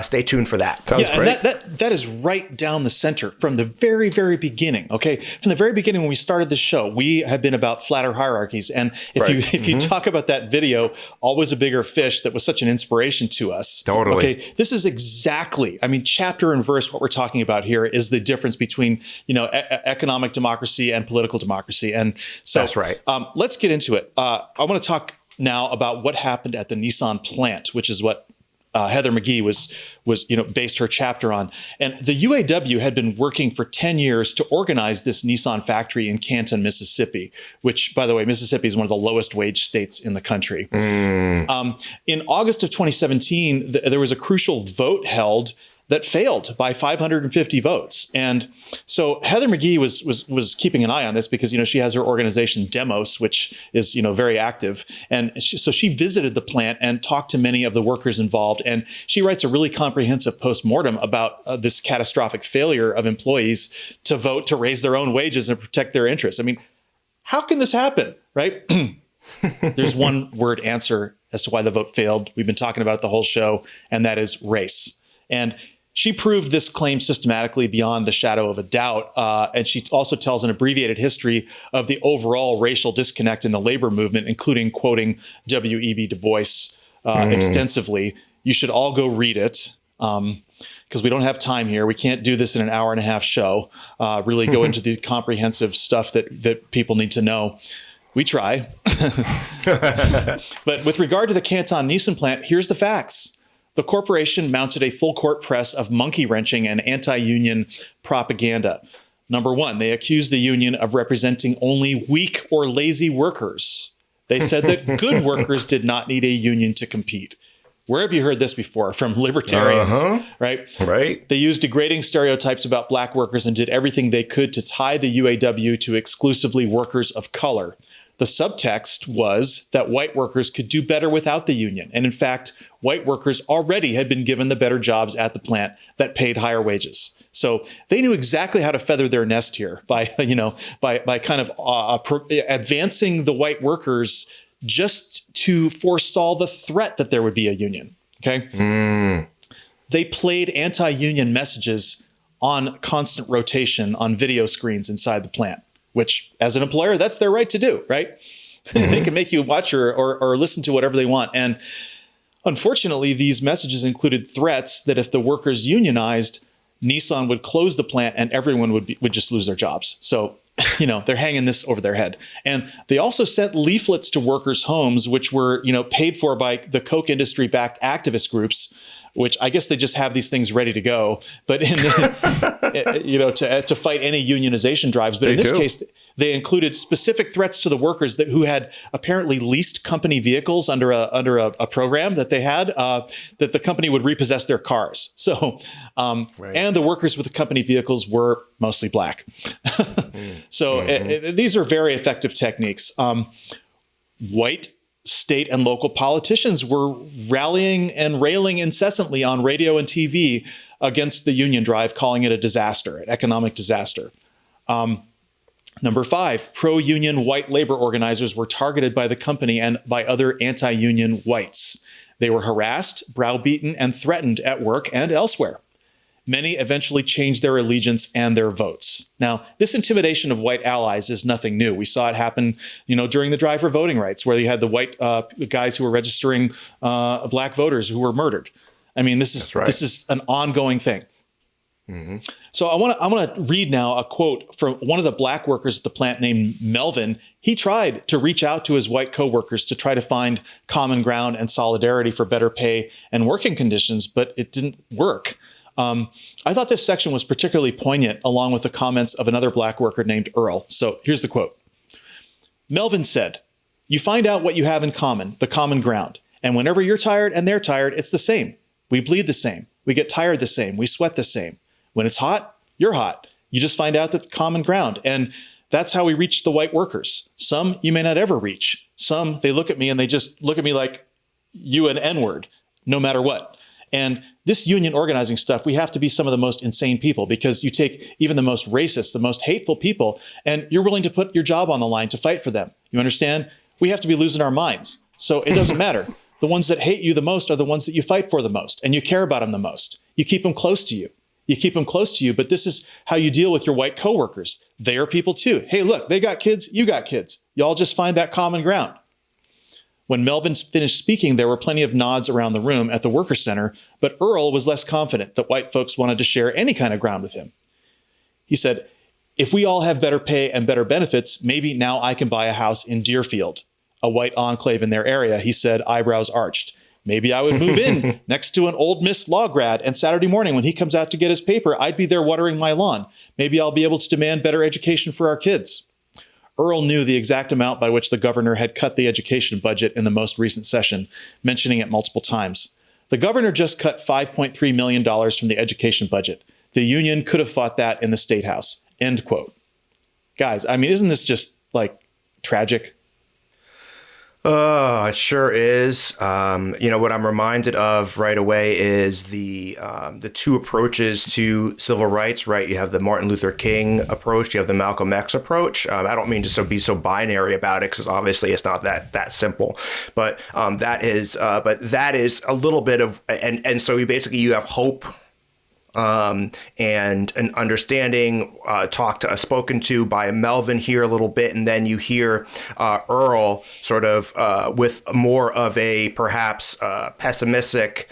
stay tuned for that. Sounds great. And that is right down the center from the very, very beginning. Okay, from the very beginning when we started this show, we have been about flatter hierarchies. And if you talk about that video, Always a Bigger Fish, that was such an inspiration to us. Totally. Okay, this is exactly, I mean, chapter and verse. What we're talking about here is the difference between economic democracy and political democracy. And so that's right. Let's get into it. I want to talk now about what happened at the Nissan plant, which is what Heather McGhee was based her chapter on. And the UAW had been working for 10 years to organize this Nissan factory in Canton, Mississippi, which, by the way, Mississippi is one of the lowest wage states in the country. In August of 2017, there was a crucial vote held that failed by 550 votes. And so Heather McGhee was keeping an eye on this because, she has her organization Demos, which is, very active. And so she visited the plant and talked to many of the workers involved. And she writes a really comprehensive postmortem about this catastrophic failure of employees to vote to raise their own wages and protect their interests. I mean, how can this happen, right? There's one word answer as to why the vote failed. We've been talking about it the whole show, and that is race. And she proved this claim systematically beyond the shadow of a doubt. And she also tells an abbreviated history of the overall racial disconnect in the labor movement, including quoting W.E.B. Du Bois extensively. You should all go read it because we don't have time here. We can't do this in an hour and a half show, really go into the comprehensive stuff that people need to know. We try. But with regard to the Canton Nissan plant, here's the facts. The corporation mounted a full court press of monkey wrenching and anti-union propaganda. Number one, they accused the union of representing only weak or lazy workers. They said that good workers did not need a union to compete. Where have you heard this before? From libertarians, right? Right. They used degrading stereotypes about black workers and did everything they could to tie the UAW to exclusively workers of color. The subtext was that white workers could do better without the union. And in fact, white workers already had been given the better jobs at the plant that paid higher wages. So they knew exactly how to feather their nest here by kind of advancing the white workers just to forestall the threat that there would be a union. Okay. They played anti-union messages on constant rotation on video screens inside the plant, which as an employer, that's their right to do, right? They can make you watch or listen to whatever they want. And unfortunately, these messages included threats that if the workers unionized, Nissan would close the plant and everyone would just lose their jobs. So, they're hanging this over their head. And they also sent leaflets to workers' homes, which were, paid for by the Coke industry-backed activist groups, which I guess they just have these things ready to go, but to fight any unionization drives. But in this case, they included specific threats to the workers who had apparently leased company vehicles under a program that they had, that the company would repossess their cars. So, and the workers with the company vehicles were mostly black. So these are very effective techniques. White state and local politicians were rallying and railing incessantly on radio and TV against the union drive, calling it a disaster, an economic disaster. Number 5, pro-union white labor organizers were targeted by the company and by other anti-union whites. They were harassed, browbeaten, and threatened at work and elsewhere. Many eventually changed their allegiance and their votes. Now, this intimidation of white allies is nothing new. We saw it happen, during the drive for voting rights, where you had the white guys who were registering black voters who were murdered. I mean, this is an ongoing thing. So I want to read now a quote from one of the black workers at the plant named Melvin. He tried to reach out to his white coworkers to try to find common ground and solidarity for better pay and working conditions, but it didn't work. I thought this section was particularly poignant, along with the comments of another black worker named Earl. So here's the quote. Melvin said, "You find out what you have in common, the common ground. And whenever you're tired and they're tired, it's the same. We bleed the same. We get tired the same. We sweat the same. When it's hot, you're hot. You just find out the common ground. And that's how we reach the white workers. Some you may not ever reach. Some, they look at me and they just look at me like you an N-word, no matter what. And this union organizing stuff, we have to be some of the most insane people, because you take even the most racist, the most hateful people, and you're willing to put your job on the line to fight for them. You understand? We have to be losing our minds. So it doesn't matter. The ones that hate you the most are the ones that you fight for the most, and you care about them the most. You keep them close to you. But this is how you deal with your white coworkers. They are people too. Hey, look, they got kids, you got kids. Y'all just find that common ground. When Melvin finished speaking, there were plenty of nods around the room at the Worker Center, but Earl was less confident that white folks wanted to share any kind of ground with him. He said, "If we all have better pay and better benefits, maybe now I can buy a house in Deerfield, a white enclave in their area," he said, eyebrows arched. "Maybe I would move in next to an old Miss Law grad, and Saturday morning when he comes out to get his paper, I'd be there watering my lawn. Maybe I'll be able to demand better education for our kids." Earl knew the exact amount by which the governor had cut the education budget in the most recent session, mentioning it multiple times. The governor just cut $5.3 million from the education budget. The union could have fought that in the State House. End quote. Guys, I mean, isn't this just tragic? It sure is. What I'm reminded of right away is the two approaches to civil rights, right? You have the Martin Luther King approach, you have the Malcolm X approach. I don't mean to be so binary about it, because obviously it's not that simple. But that is a little bit of, and so you have hope. And an understanding, spoken to by Melvin here a little bit, and then you hear Earl sort of with more of a perhaps pessimistic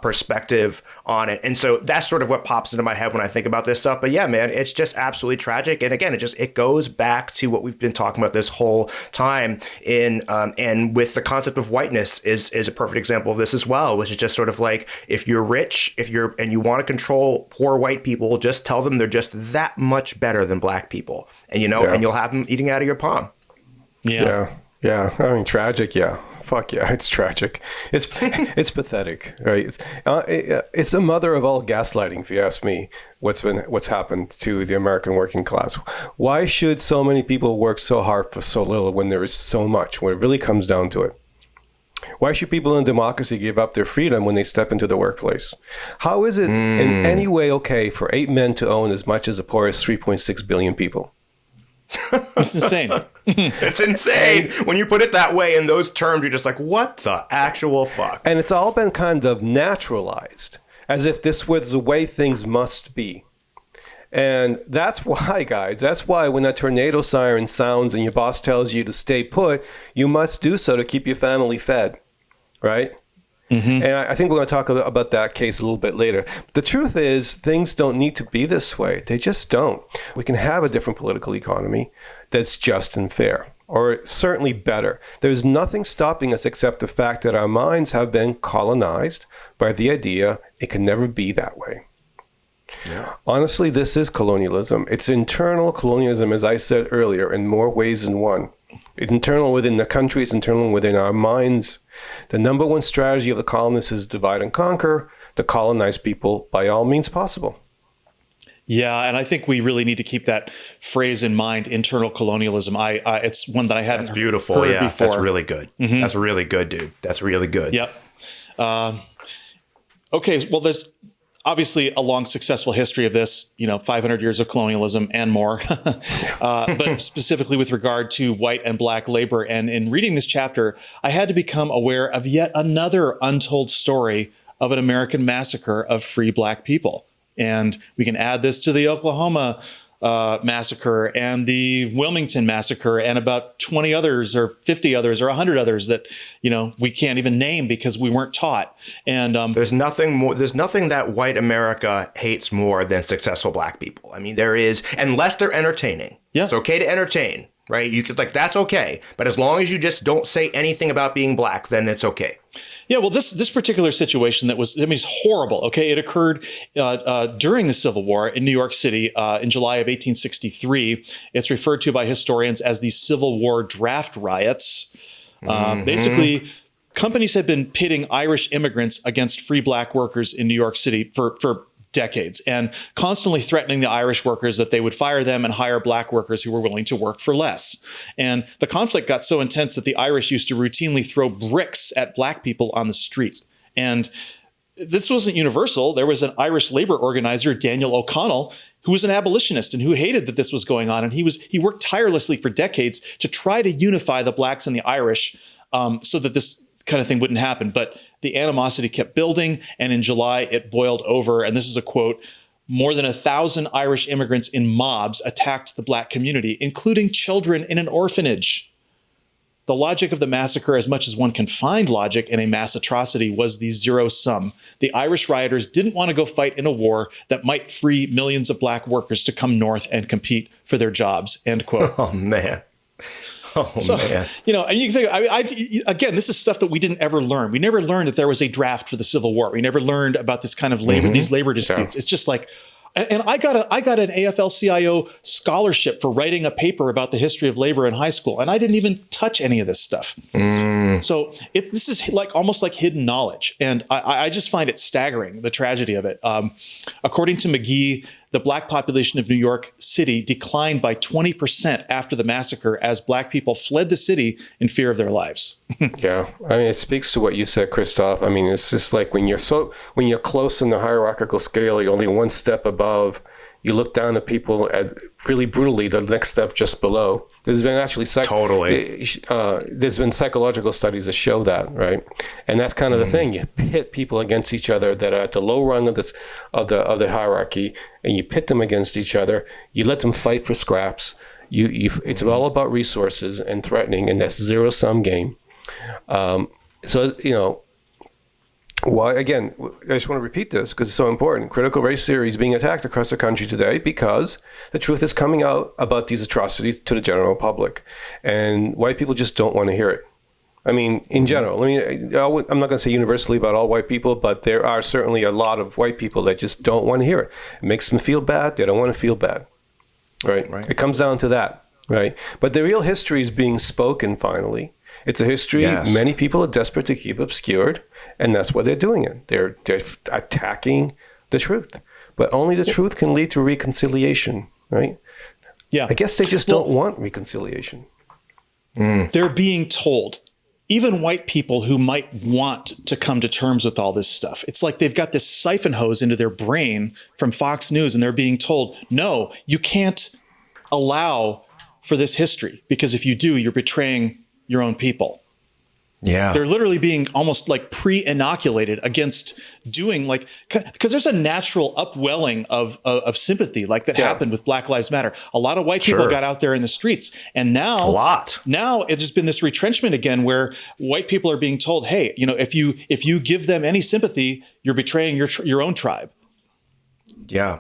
perspective on it. And so that's sort of what pops into my head when I think about this stuff. But yeah, man, it's just absolutely tragic. And again, it goes back to what we've been talking about this whole time and with the concept of whiteness is a perfect example of this as well, which is just sort of like, if you're rich, and you want to control poor white people, just tell them they're just that much better than black people. And, and you'll have them eating out of your palm. Yeah. I mean, tragic. Yeah. fuck yeah, it's tragic. It's pathetic, right? It's the mother of all gaslighting, if you ask me. What's happened to the American working class? Why should so many people work so hard for so little when there is so much? When it really comes down to it, why should people in democracy give up their freedom when they step into the workplace? How is it in any way okay for 8 men to own as much as the poorest 3.6 billion people? It's insane. It's insane. When you put it that way in those terms, you're just like, what the actual fuck? And it's all been kind of naturalized, as if this was the way things must be. And that's why, guys, that's why when that tornado siren sounds and your boss tells you to stay put, you must do so to keep your family fed, right? Mm-hmm. And I think we're going to talk about that case a little bit later. The truth is, things don't need to be this way. They just don't. We can have a different political economy that's just and fair, or certainly better. There's nothing stopping us except the fact that our minds have been colonized by the idea it can never be that way. Yeah. Honestly, this is colonialism. It's internal colonialism, as I said earlier, in more ways than one. It's internal within the country, it's internal within our minds. The number one strategy of the colonists is divide and conquer, to colonize people by all means possible. Yeah, and I think we really need to keep that phrase in mind, internal colonialism. It's one that I hadn't That's beautiful. heard Yeah, before. that's really good. Mm-hmm. That's really good, dude. That's really good. Yep. Okay, well, there's obviously a long, successful history of this, 500 years of colonialism and more, but specifically with regard to white and black labor. And in reading this chapter, I had to become aware of yet another untold story of an American massacre of free black people. And we can add this to the Oklahoma massacre and the Wilmington massacre and about 20 others or 50 others or 100 others that, we can't even name because we weren't taught. And there's nothing that white America hates more than successful black people. I mean, there is, unless they're entertaining. Yeah. It's okay to entertain, right? You could that's okay. But as long as you just don't say anything about being black, then it's okay. Yeah, well, this particular situation it's horrible. Okay, it occurred during the Civil War in New York City in July of 1863. It's referred to by historians as the Civil War draft riots. Basically, companies had been pitting Irish immigrants against free black workers in New York City for decades, and constantly threatening the Irish workers that they would fire them and hire black workers who were willing to work for less. And the conflict got so intense that the Irish used to routinely throw bricks at black people on the street. And this wasn't universal. There was an Irish labor organizer, Daniel O'Connell, who was an abolitionist and who hated that this was going on. And he worked tirelessly for decades to try to unify the blacks and the Irish so that this kind of thing wouldn't happen. But the animosity kept building, and in July it boiled over. And this is a quote: "More than 1,000 Irish immigrants in mobs attacked the black community, including children in an orphanage." The logic of the massacre, as much as one can find logic in a mass atrocity, was the zero sum. The Irish rioters didn't want to go fight in a war that might free millions of black workers to come north and compete for their jobs. End quote. Oh, man. Man. And you can think, again, this is stuff that we didn't ever learn. We never learned that there was a draft for the Civil War. We never learned about this kind of labor, these labor disputes. Yeah. It's just like, and I got an AFL-CIO scholarship for writing a paper about the history of labor in high school, and I didn't even touch any of this stuff. So this is almost like hidden knowledge, and I just find it staggering, the tragedy of it. According to McGhee, the black population of New York City declined by 20% after the massacre as black people fled the city in fear of their lives. Yeah. I mean, it speaks to what you said, Christoph. I mean, it's just like when you're close in the hierarchical scale, you're only one step above, you look down at people as really brutally the next step just below. There's been actually there's been psychological studies that show that, right? And that's kind of the thing. You pit people against each other that are at the low rung of the hierarchy, and you pit them against each other. You let them fight for scraps. It's all about resources and threatening, and that's zero sum game. Why, again, I just want to repeat this because it's so important. Critical race theory is being attacked across the country today because the truth is coming out about these atrocities to the general public. And white people just don't want to hear it. I mean, in general, I'm not going to say universally about all white people, but there are certainly a lot of white people that just don't want to hear it. It makes them feel bad. They don't want to feel bad. Right? It comes down to that. Right? But the real history is being spoken finally. It's a history many people are desperate to keep obscured, and that's why they're doing it. They're attacking the truth. But only the truth can lead to reconciliation, right? Yeah. I guess they just don't want reconciliation. They're being told, even white people who might want to come to terms with all this stuff, it's like they've got this siphon hose into their brain from Fox News, and they're being told, no, you can't allow for this history, because if you do, you're betraying your own people. Yeah. They're literally being almost like pre-inoculated against doing because there's a natural upwelling of sympathy like that happened with Black Lives Matter. A lot of white people got out there in the streets, and now it's just been this retrenchment again where white people are being told, hey, if you give them any sympathy, you're betraying your own tribe. Yeah.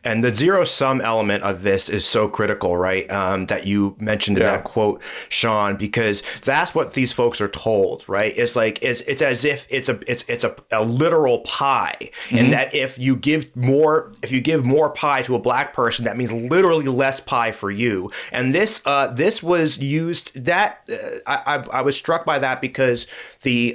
And the zero sum element of this is so critical, right? That you mentioned in that quote, Sean, because that's what these folks are told, right? It's like, it's as if it's a literal pie. And that if you give more pie to a black person, that means literally less pie for you. And this was used I was struck by that because they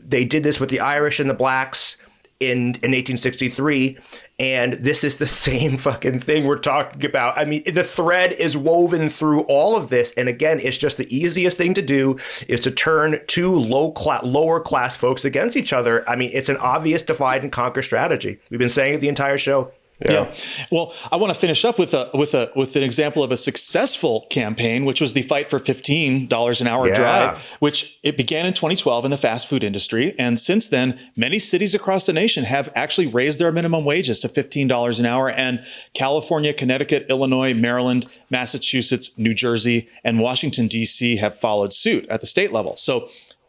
did this with the Irish and the blacks in 1863. And this is the same fucking thing we're talking about. I mean, the thread is woven through all of this. And again, it's just the easiest thing to do is to turn two lower class folks against each other. I mean, it's an obvious divide and conquer strategy. We've been saying it the entire show. Yeah. Well, I want to finish up with an example of a successful campaign, which was the fight for $15 an hour drive, which it began in 2012 in the fast food industry. And since then, many cities across the nation have actually raised their minimum wages to $15 an hour. And California, Connecticut, Illinois, Maryland, Massachusetts, New Jersey, and Washington, D.C. have followed suit at the state level. So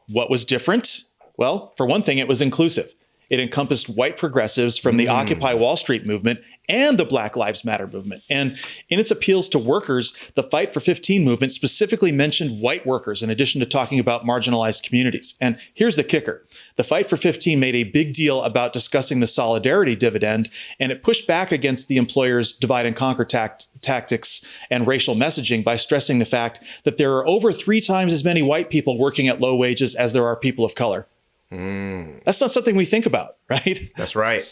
what was different? Well, for one thing, it was inclusive. It encompassed white progressives from the Occupy Wall Street movement and the Black Lives Matter movement. And in its appeals to workers, the Fight for 15 movement specifically mentioned white workers in addition to talking about marginalized communities. And here's the kicker. The Fight for 15 made a big deal about discussing the solidarity dividend, and it pushed back against the employers' divide and conquer tactics and racial messaging by stressing the fact that there are over 3 times as many white people working at low wages as there are people of color. That's not something we think about, right? That's right.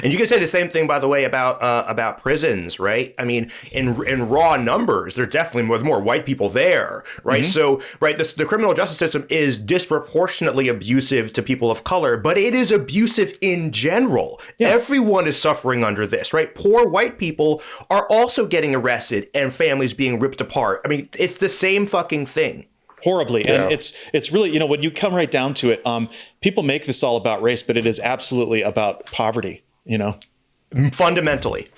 And you can say the same thing, by the way, about prisons, right? I mean, in raw numbers, there definitely was more white people there, right? So, right, the criminal justice system is disproportionately abusive to people of color, but it is abusive in general. Yeah. Everyone is suffering under this, right? Poor white people are also getting arrested and families being ripped apart. I mean, it's the same fucking thing. Horribly. Yeah. And it's really, when you come right down to it, people make this all about race, but it is absolutely about poverty, Fundamentally,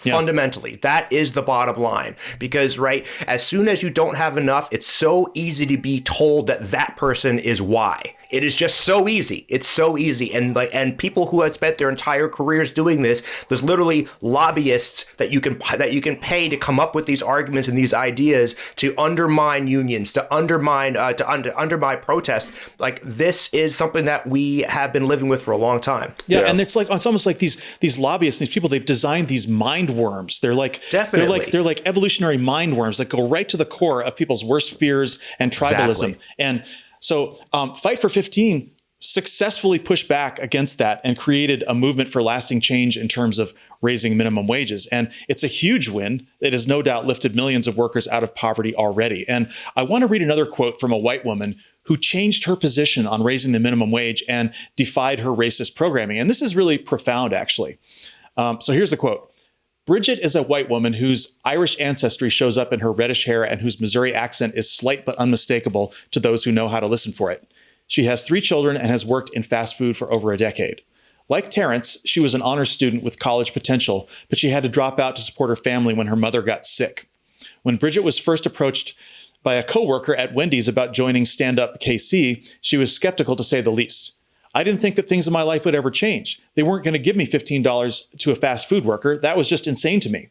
that is the bottom line, because as soon as you don't have enough, it's so easy to be told that person is why. It is just so easy. It's so easy. And people who have spent their entire careers doing this, there's literally lobbyists that you can pay to come up with these arguments and these ideas to undermine unions, to undermine protest. This is something that we have been living with for a long time. Yeah. And it's almost like these lobbyists, these people, they've designed these mind worms. They're like evolutionary mind worms that go right to the core of people's worst fears and tribalism. Exactly. And so Fight for 15 successfully pushed back against that and created a movement for lasting change in terms of raising minimum wages. And it's a huge win. It has no doubt lifted millions of workers out of poverty already. And I want to read another quote from a white woman who changed her position on raising the minimum wage and defied her racist programming. And this is really profound, actually. So here's the quote. Bridget is a white woman whose Irish ancestry shows up in her reddish hair and whose Missouri accent is slight but unmistakable to those who know how to listen for it. She has 3 children and has worked in fast food for over a decade. Like Terrence, she was an honors student with college potential, but she had to drop out to support her family when her mother got sick. When Bridget was first approached by a coworker at Wendy's about joining Stand Up KC, she was skeptical to say the least. I didn't think that things in my life would ever change. They weren't going to give me $15 to a fast food worker. That was just insane to me.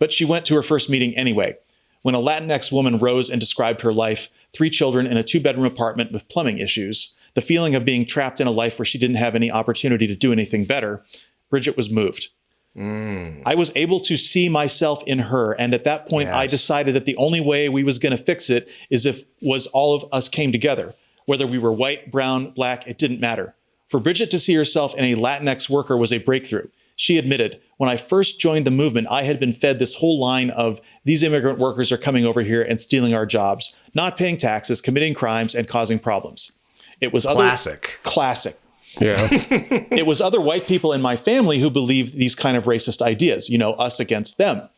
But she went to her first meeting anyway. When a Latinx woman rose and described her life, 3 children in a 2-bedroom apartment with plumbing issues, the feeling of being trapped in a life where she didn't have any opportunity to do anything better, Bridget was moved. I was able to see myself in her. And at that point, I decided that the only way we was going to fix it is if all of us came together. Whether we were white, brown, black, it didn't matter. For Bridget to see herself in a Latinx worker was a breakthrough. She admitted, when I first joined the movement, I had been fed this whole line of these immigrant workers are coming over here and stealing our jobs, not paying taxes, committing crimes, and causing problems. It was classic. Yeah. It was other white people in my family who believed these kind of racist ideas, us against them.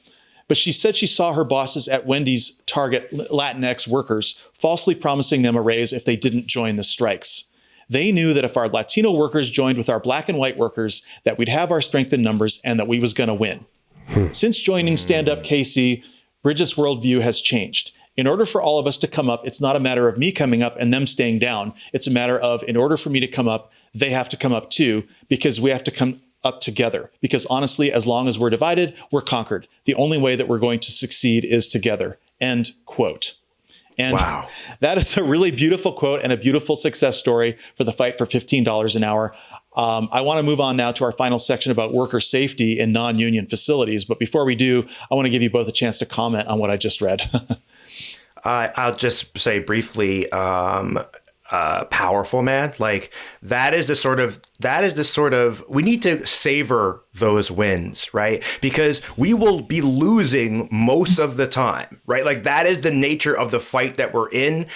But she said she saw her bosses at Wendy's target Latinx workers, falsely promising them a raise if they didn't join the strikes. They knew that if our Latino workers joined with our black and white workers, that we'd have our strength in numbers and that we was going to win. Since joining Stand Up KC, Bridget's worldview has changed. In order for all of us to come up, it's not a matter of me coming up and them staying down. It's a matter of, in order for me to come up, they have to come up too, because we have to come up together. Because honestly, as long as we're divided, we're conquered. The only way that we're going to succeed is together. End quote. And that is a really beautiful quote and a beautiful success story for the fight for $15 an hour. I want to move on now to our final section about worker safety in non-union facilities. But before we do, I want to give you both a chance to comment on what I just read. I'll just say briefly, powerful, man. Like that is the sort of, we need to savor those wins, right? Because we will be losing most of the time, right? Like that is the nature of the fight that we're in.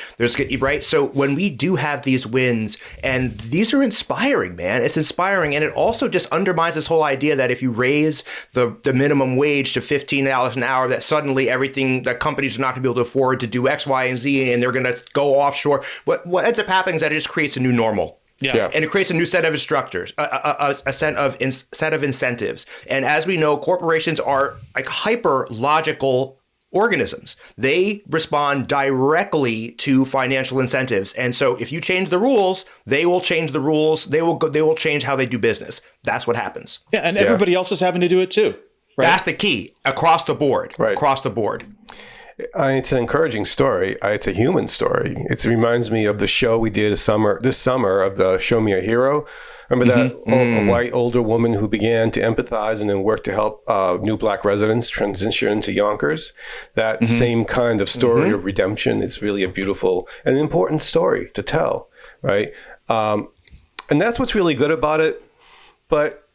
Right. So when we do have these wins, and these are inspiring, man, it's inspiring. And it also just undermines this whole idea that if you raise the minimum wage to $15 an hour, that suddenly everything that companies are not going to be able to afford to do X, Y, and Z, and they're going to go offshore. What ends up happening is that it just creates a new normal. Yeah. And it creates a new set of instructors, a set of incentives. And as we know, corporations are like hyper logical organisms. They respond directly to financial incentives. And so if you change the rules, they will change the rules. They will change how they do business. That's what happens. Yeah. And everybody else is having to do it too. Right? That's the key across the board. Right. Across the board. It's an encouraging story. It's a human story. It reminds me of the show we did this summer of the Show Me a Hero. Remember that a white older woman who began to empathize and then work to help new black residents transition into Yonkers? That same kind of story of redemption is really a beautiful and important story to tell, right? And that's what's really good about it. But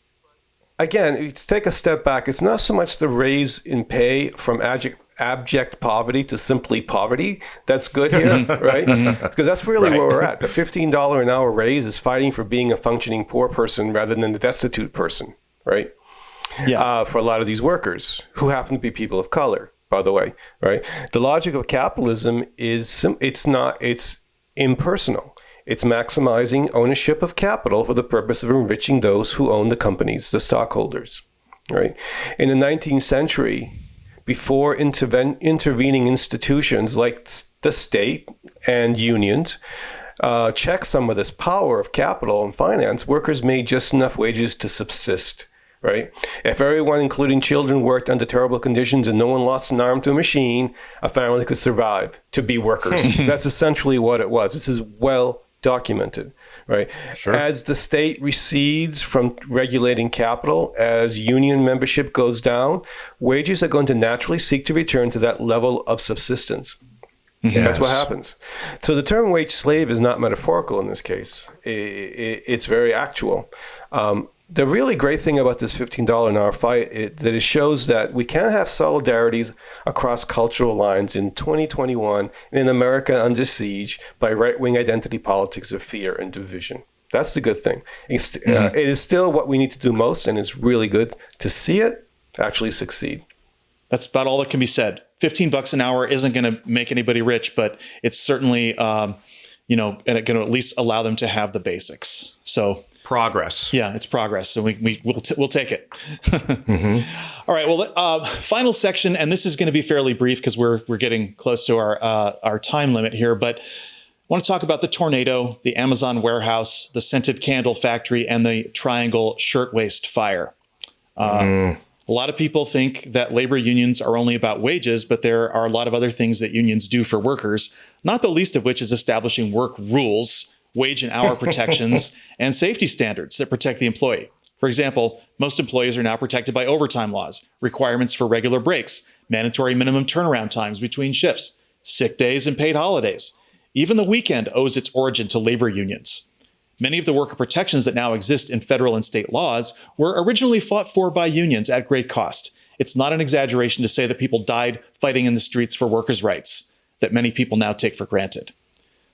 again, to take a step back, it's not so much the raise in pay from abject poverty to simply poverty that's good here, right? Because that's really where we're at. The $15 an hour raise is fighting for being a functioning poor person rather than a destitute person, right? For a lot of these workers who happen to be people of color, by the way, right? The logic of capitalism is it's impersonal. It's maximizing ownership of capital for the purpose of enriching those who own the companies, the stockholders, right? In the 19th century, before intervening institutions like the state and unions check some of this power of capital and finance, workers made just enough wages to subsist, right? If everyone, including children, worked under terrible conditions and no one lost an arm to a machine, a family could survive to be workers. That's essentially what it was. This is well documented, right? Sure. As the state recedes from regulating capital, as union membership goes down, wages are going to naturally seek to return to that level of subsistence. Yes. That's what happens. So the term wage slave is not metaphorical in this case. It's very actual. The really great thing about this $15 an hour fight is that it shows that we can have solidarities across cultural lines in 2021 in America under siege by right-wing identity politics of fear and division. That's the good thing. It is still what we need to do most, and it's really good to see it actually succeed. That's about all that can be said. $15 an hour isn't going to make anybody rich, but it's certainly, and it's going to at least allow them to have the basics. So progress. Yeah, it's progress. So we'll take it. All right. Well, final section, and this is going to be fairly brief because we're getting close to our time limit here. But I want to talk about the tornado, the Amazon warehouse, the scented candle factory, and the Triangle Shirtwaist Fire. A lot of people think that labor unions are only about wages, but there are a lot of other things that unions do for workers, not the least of which is establishing work rules, wage and hour protections, and safety standards that protect the employee. For example, most employees are now protected by overtime laws, requirements for regular breaks, mandatory minimum turnaround times between shifts, sick days, and paid holidays. Even the weekend owes its origin to labor unions. Many of the worker protections that now exist in federal and state laws were originally fought for by unions at great cost. It's not an exaggeration to say that people died fighting in the streets for workers' rights that many people now take for granted.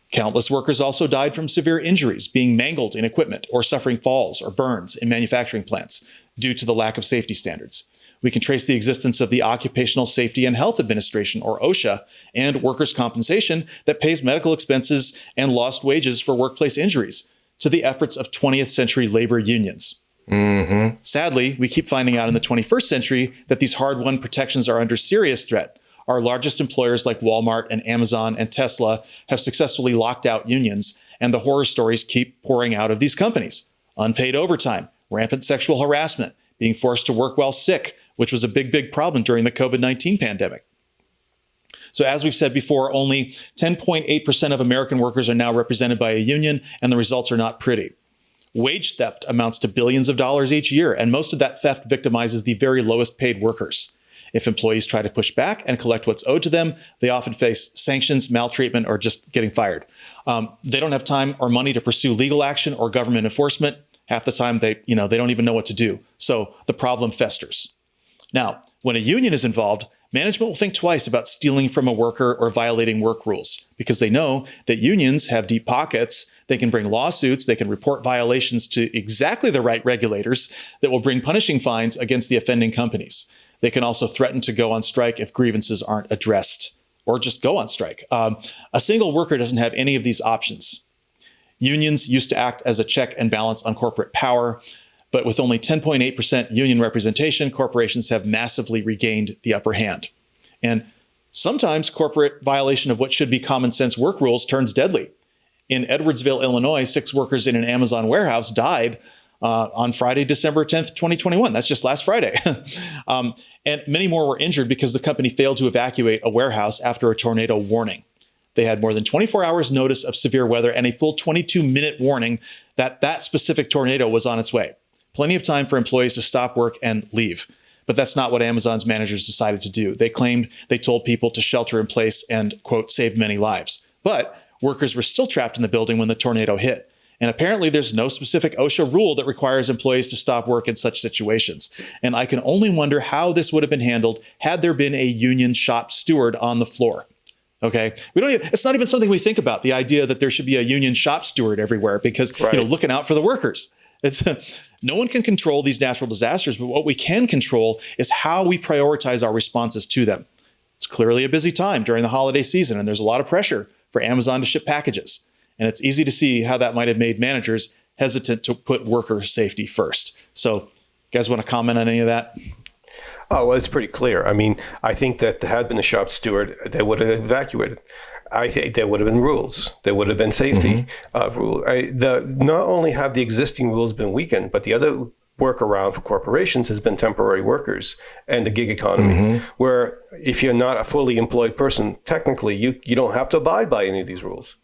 Countless workers also died from severe injuries, being mangled in equipment, or suffering falls or burns in manufacturing plants due to the lack of safety standards. We can trace the existence of the Occupational Safety and Health Administration, or OSHA, and workers' compensation that pays medical expenses and lost wages for workplace injuries to the efforts of 20th century labor unions. Sadly, we keep finding out in the 21st century that these hard-won protections are under serious threat. Our largest employers like Walmart and Amazon and Tesla have successfully locked out unions, and the horror stories keep pouring out of these companies. Unpaid overtime, rampant sexual harassment, being forced to work while sick, which was a big problem during the COVID-19 pandemic. So as we've said before, only 10.8% of American workers are now represented by a union, and the results are not pretty. Wage theft amounts to billions of dollars each year, and most of that theft victimizes the very lowest paid workers. If employees try to push back and collect what's owed to them, they often face sanctions, maltreatment, or just getting fired. They don't have time or money to pursue legal action or government enforcement. Half the time, they don't even know what to do. So the problem festers. Now, when a union is involved, management will think twice about stealing from a worker or violating work rules because they know that unions have deep pockets. They can bring lawsuits. They can report violations to exactly the right regulators that will bring punishing fines against the offending companies. They can also threaten to go on strike if grievances aren't addressed, or just go on strike. A single worker doesn't have any of these options. Unions used to act as a check and balance on corporate power, but with only 10.8% union representation, corporations have massively regained the upper hand. And sometimes corporate violation of what should be common sense work rules turns deadly. In Edwardsville, Illinois, 6 workers in an Amazon warehouse died on Friday, December 10th, 2021. That's just last Friday. And many more were injured because the company failed to evacuate a warehouse after a tornado warning. They had more than 24 hours notice of severe weather and a full 22-minute warning that that specific tornado was on its way. Plenty of time for employees to stop work and leave. But that's not what Amazon's managers decided to do. They claimed they told people to shelter in place and, quote, save many lives. But workers were still trapped in the building when the tornado hit. And apparently there's no specific OSHA rule that requires employees to stop work in such situations. And I can only wonder how this would have been handled had there been a union shop steward on the floor. Okay, it's not even something we think about, the idea that there should be a union shop steward everywhere because, looking out for the workers. No one can control these natural disasters, but what we can control is how we prioritize our responses to them. It's clearly a busy time during the holiday season, and there's a lot of pressure for Amazon to ship packages. And it's easy to see how that might have made managers hesitant to put worker safety first. So, you guys want to comment on any of that? Oh, well, it's pretty clear. I mean, I think that if there had been a shop steward, they would have evacuated. I think there would have been rules. There would have been safety rules. Not only have the existing rules been weakened, but the other workaround for corporations has been temporary workers and the gig economy, where if you're not a fully employed person, technically you don't have to abide by any of these rules.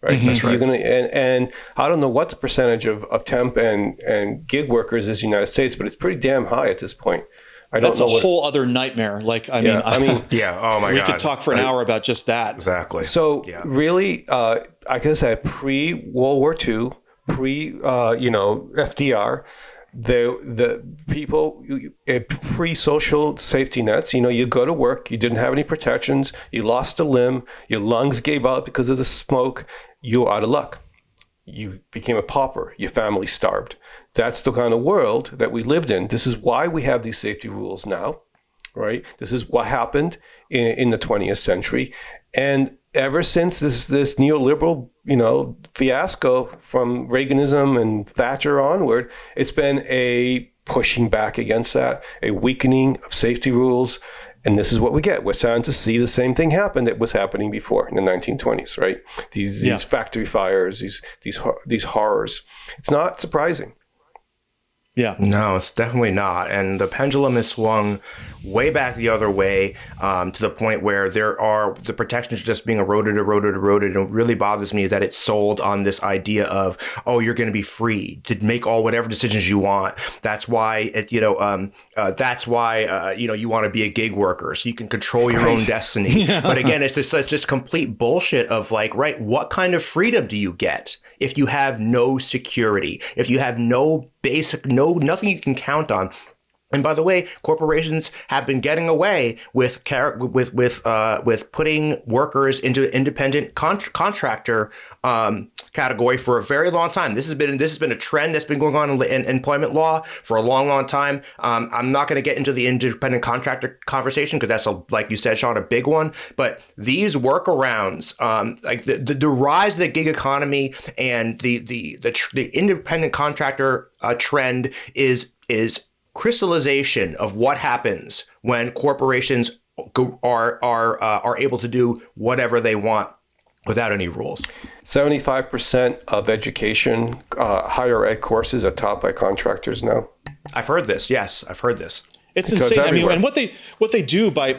Right. That's right. And I don't know what the percentage of temp and gig workers is in the United States, but it's pretty damn high at this point. That's a whole other nightmare. Oh my God. We could talk for an hour about just that. Exactly. So really, like I said, pre-World War II, FDR, the people, pre-social safety nets, you go to work, you didn't have any protections, you lost a limb, your lungs gave out because of the smoke, you were out of luck. You became a pauper, your family starved. That's the kind of world that we lived in. This is why we have these safety rules now, right? This is what happened in the 20th century. And ever since this neoliberal, fiasco from Reaganism and Thatcher onward, it's been a pushing back against that, a weakening of safety rules. And this is what we get. We're starting to see the same thing happen that was happening before in the 1920s, right? These factory fires, these horrors. It's not surprising. Yeah. No, it's definitely not. And the pendulum has swung way back the other way, to the point where the protections are just being eroded. And what really bothers me is that it's sold on this idea of, oh, you're going to be free to make whatever decisions you want. That's why, you want to be a gig worker so you can control your own destiny. Yeah. But again, it's just complete bullshit of like, right, what kind of freedom do you get if you have no security, if you have no nothing you can count on? And by the way, corporations have been getting away with putting workers into independent contractor category for a very long time. This has been a trend that's been going on in employment law for a long time. I'm not going to get into the independent contractor conversation because that's, like you said, Sean, a big one. But these workarounds, like the rise of the gig economy and the independent contractor trend is crystallization of what happens when corporations are able to do whatever they want without any rules. 75% of education, higher ed courses are taught by contractors now. I've heard this. Yes, I've heard this. It's insane. I mean, and what they do by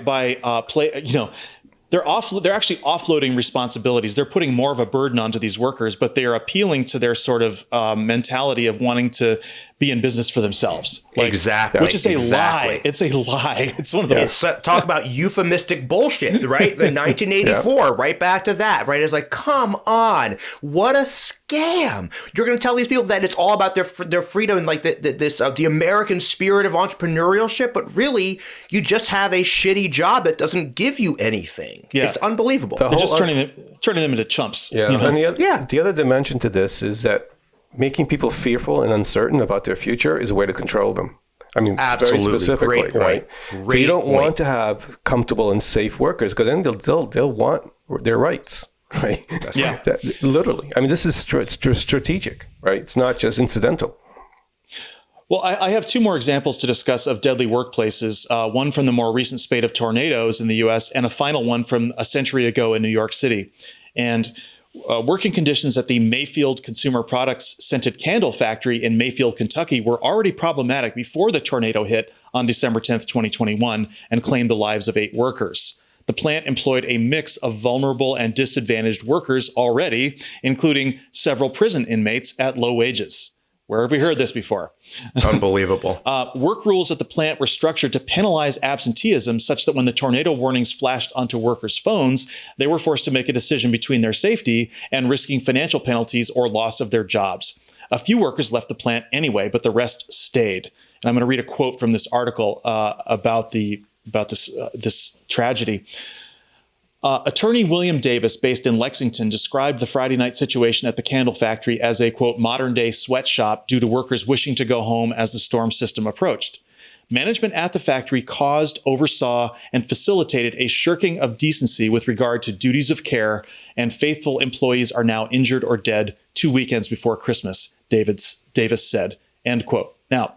they're actually offloading responsibilities. They're putting more of a burden onto these workers, but they are appealing to their sort of mentality of wanting to be in business for themselves. Exactly. Which is a lie. It's a lie. It's one of those. Talk about euphemistic bullshit, right? The 1984, right back to that, right? It's like, come on, what a scam. You're going to tell these people that it's all about their freedom and like the American spirit of entrepreneurship, but really you just have a shitty job that doesn't give you anything. Yeah. It's unbelievable. They're just turning them into chumps. Yeah. You know? And the other dimension to this is that making people fearful and uncertain about their future is a way to control them. I mean, absolutely. Very specifically, great right? Great so you don't want to have comfortable and safe workers because then they'll want their rights, right? Yeah. Literally. I mean, this is strategic, right? It's not just incidental. Well, I have two more examples to discuss of deadly workplaces, one from the more recent spate of tornadoes in the U.S. and a final one from a century ago in New York City. And working conditions at the Mayfield Consumer Products scented candle factory in Mayfield, Kentucky were already problematic before the tornado hit on December 10th, 2021, and claimed the lives of 8 workers. The plant employed a mix of vulnerable and disadvantaged workers already, including several prison inmates at low wages. Where have we heard this before? Unbelievable. Work rules at the plant were structured to penalize absenteeism such that when the tornado warnings flashed onto workers' phones, they were forced to make a decision between their safety and risking financial penalties or loss of their jobs. A few workers left the plant anyway, but the rest stayed. And I'm going to read a quote from this article about this tragedy. Attorney William Davis, based in Lexington, described the Friday night situation at the candle factory as a, quote, modern-day sweatshop due to workers wishing to go home as the storm system approached. Management at the factory caused, oversaw, and facilitated a shirking of decency with regard to duties of care, and faithful employees are now injured or dead 2 weekends before Christmas, Davis said, end quote. Now,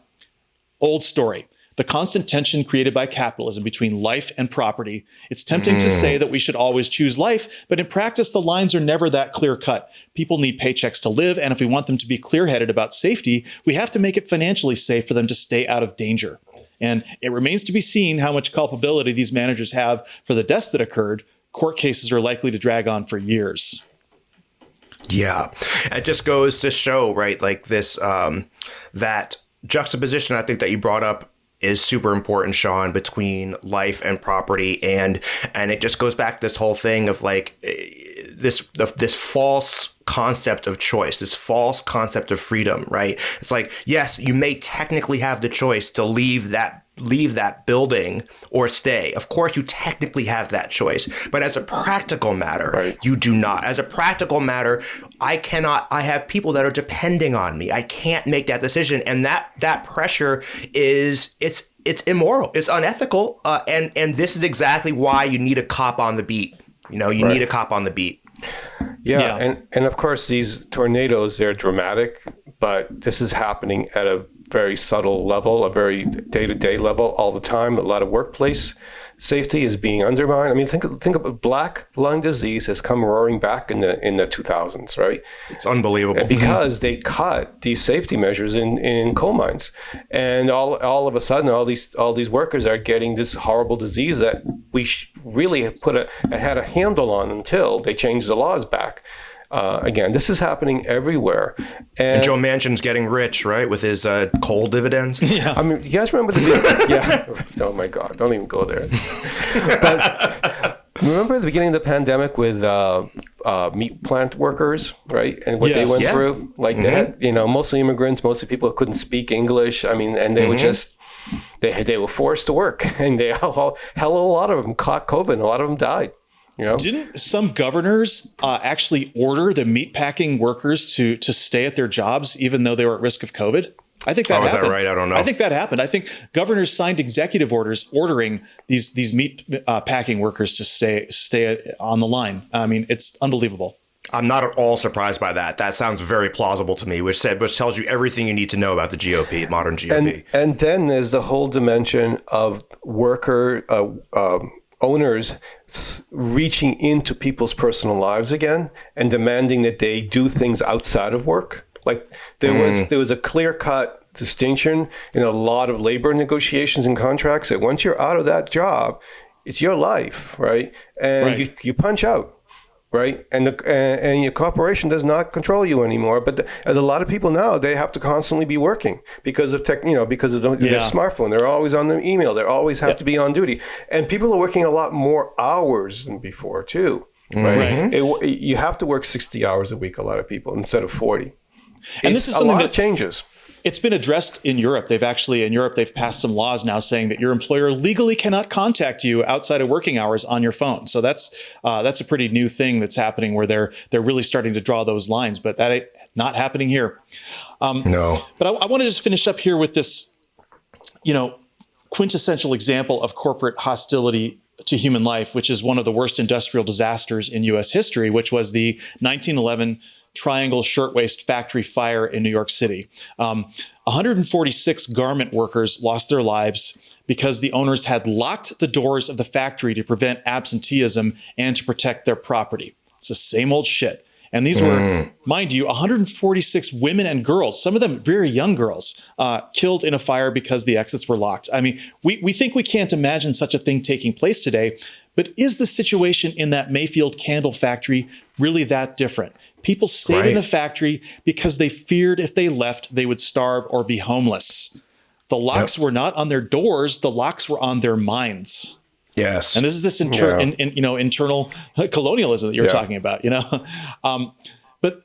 old story. The constant tension created by capitalism between life and property. It's tempting to say that we should always choose life, but in practice, the lines are never that clear-cut. People need paychecks to live, and if we want them to be clear-headed about safety, we have to make it financially safe for them to stay out of danger. And it remains to be seen how much culpability these managers have for the deaths that occurred. Court cases are likely to drag on for years. Yeah, it just goes to show, right, like this, that juxtaposition I think that you brought up is super important, Sean, between life and property. And it just goes back to this whole thing of like this false concept of choice, this false concept of freedom, right? It's like, yes, you may technically have the choice to leave that building or stay. Of course, you technically have that choice. But as a practical matter, right, you do not. As a practical matter, I have people that are depending on me. I can't make that decision. And that pressure it's immoral. It's unethical. And this is exactly why you need a cop on the beat. You know, you need a cop on the beat. Yeah. And of course, these tornadoes, they're dramatic, but this is happening at a very subtle level, a very day-to-day level all the time. A lot of workplace safety is being undermined. I mean, think of black lung disease has come roaring back in the 2000s, right? It's unbelievable. And because they cut these safety measures in coal mines, and all of a sudden all these workers are getting this horrible disease that we really had a handle on until they changed the laws back. Again, this is happening everywhere. And Joe Manchin's getting rich, right, with his coal dividends? Yeah. I mean, you guys remember the video? Yeah. Oh, my God. Don't even go there. But remember at the beginning of the pandemic with meat plant workers, right? And what they went through? Like, they had, mostly immigrants, mostly people who couldn't speak English. I mean, and they would just... They were forced to work. And hell, a lot of them caught COVID, and a lot of them died. Didn't some governors actually order the meatpacking workers to stay at their jobs, even though they were at risk of COVID? I think that happened. Is that right? I don't know. I think that happened. I think governors signed executive orders ordering these meat packing workers to stay on the line. I mean, it's unbelievable. I'm not at all surprised by that. That sounds very plausible to me, which tells you everything you need to know about the GOP, modern GOP. And then there's the whole dimension of worker owners reaching into people's personal lives again and demanding that they do things outside of work. Like there was a clear-cut distinction in a lot of labor negotiations and contracts that once you're out of that job, it's your life, right? And you punch out. Right, and your corporation does not control you anymore. But a lot of people now, they have to constantly be working because of their smartphone. They're always on their email. They always have to be on duty, and people are working a lot more hours than before too. Right, you have to work 60 hours a week. A lot of people instead of 40. And this is something that changes. It's been addressed in Europe. They've passed some laws now saying that your employer legally cannot contact you outside of working hours on your phone. So that's a pretty new thing that's happening where they're really starting to draw those lines. But that ain't not happening here. No. But I want to just finish up here with this, quintessential example of corporate hostility to human life, which is one of the worst industrial disasters in U.S. history, which was the 1911 Triangle Shirtwaist Factory fire in New York City. 146 garment workers lost their lives because the owners had locked the doors of the factory to prevent absenteeism and to protect their property. It's the same old shit. And these were, mind you, 146 women and girls, some of them very young girls, killed in a fire because the exits were locked. I mean, we think we can't imagine such a thing taking place today, but is the situation in that Mayfield candle factory really that different? People stayed in the factory because they feared if they left, they would starve or be homeless. The locks were not on their doors. The locks were on their minds. Yes. And this is this internal colonialism that you're talking about, But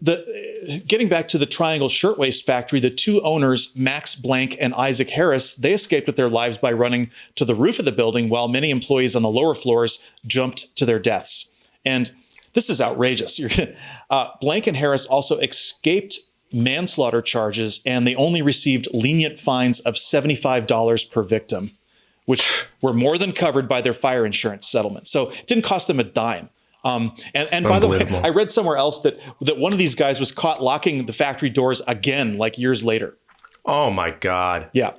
getting back to the Triangle Shirtwaist Factory, the two owners, Max Blank and Isaac Harris, they escaped with their lives by running to the roof of the building while many employees on the lower floors jumped to their deaths. And this is outrageous. Blank and Harris also escaped manslaughter charges, and they only received lenient fines of $75 per victim, which were more than covered by their fire insurance settlement. So it didn't cost them a dime. And by the way, I read somewhere else that one of these guys was caught locking the factory doors again, like years later. Oh my God. Yeah.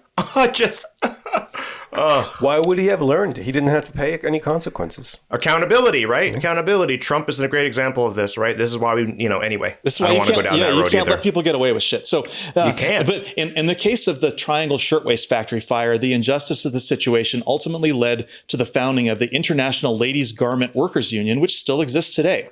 Why would he have learned? He didn't have to pay any consequences. Accountability, right? Accountability. Trump is a great example of this, right? This is why anyway. This is why I don't want to go down that road you can't either. let people get away with shit. So you can. But in the case of the Triangle Shirtwaist Factory fire, the injustice of the situation ultimately led to the founding of the International Ladies Garment Workers Union, which still exists today.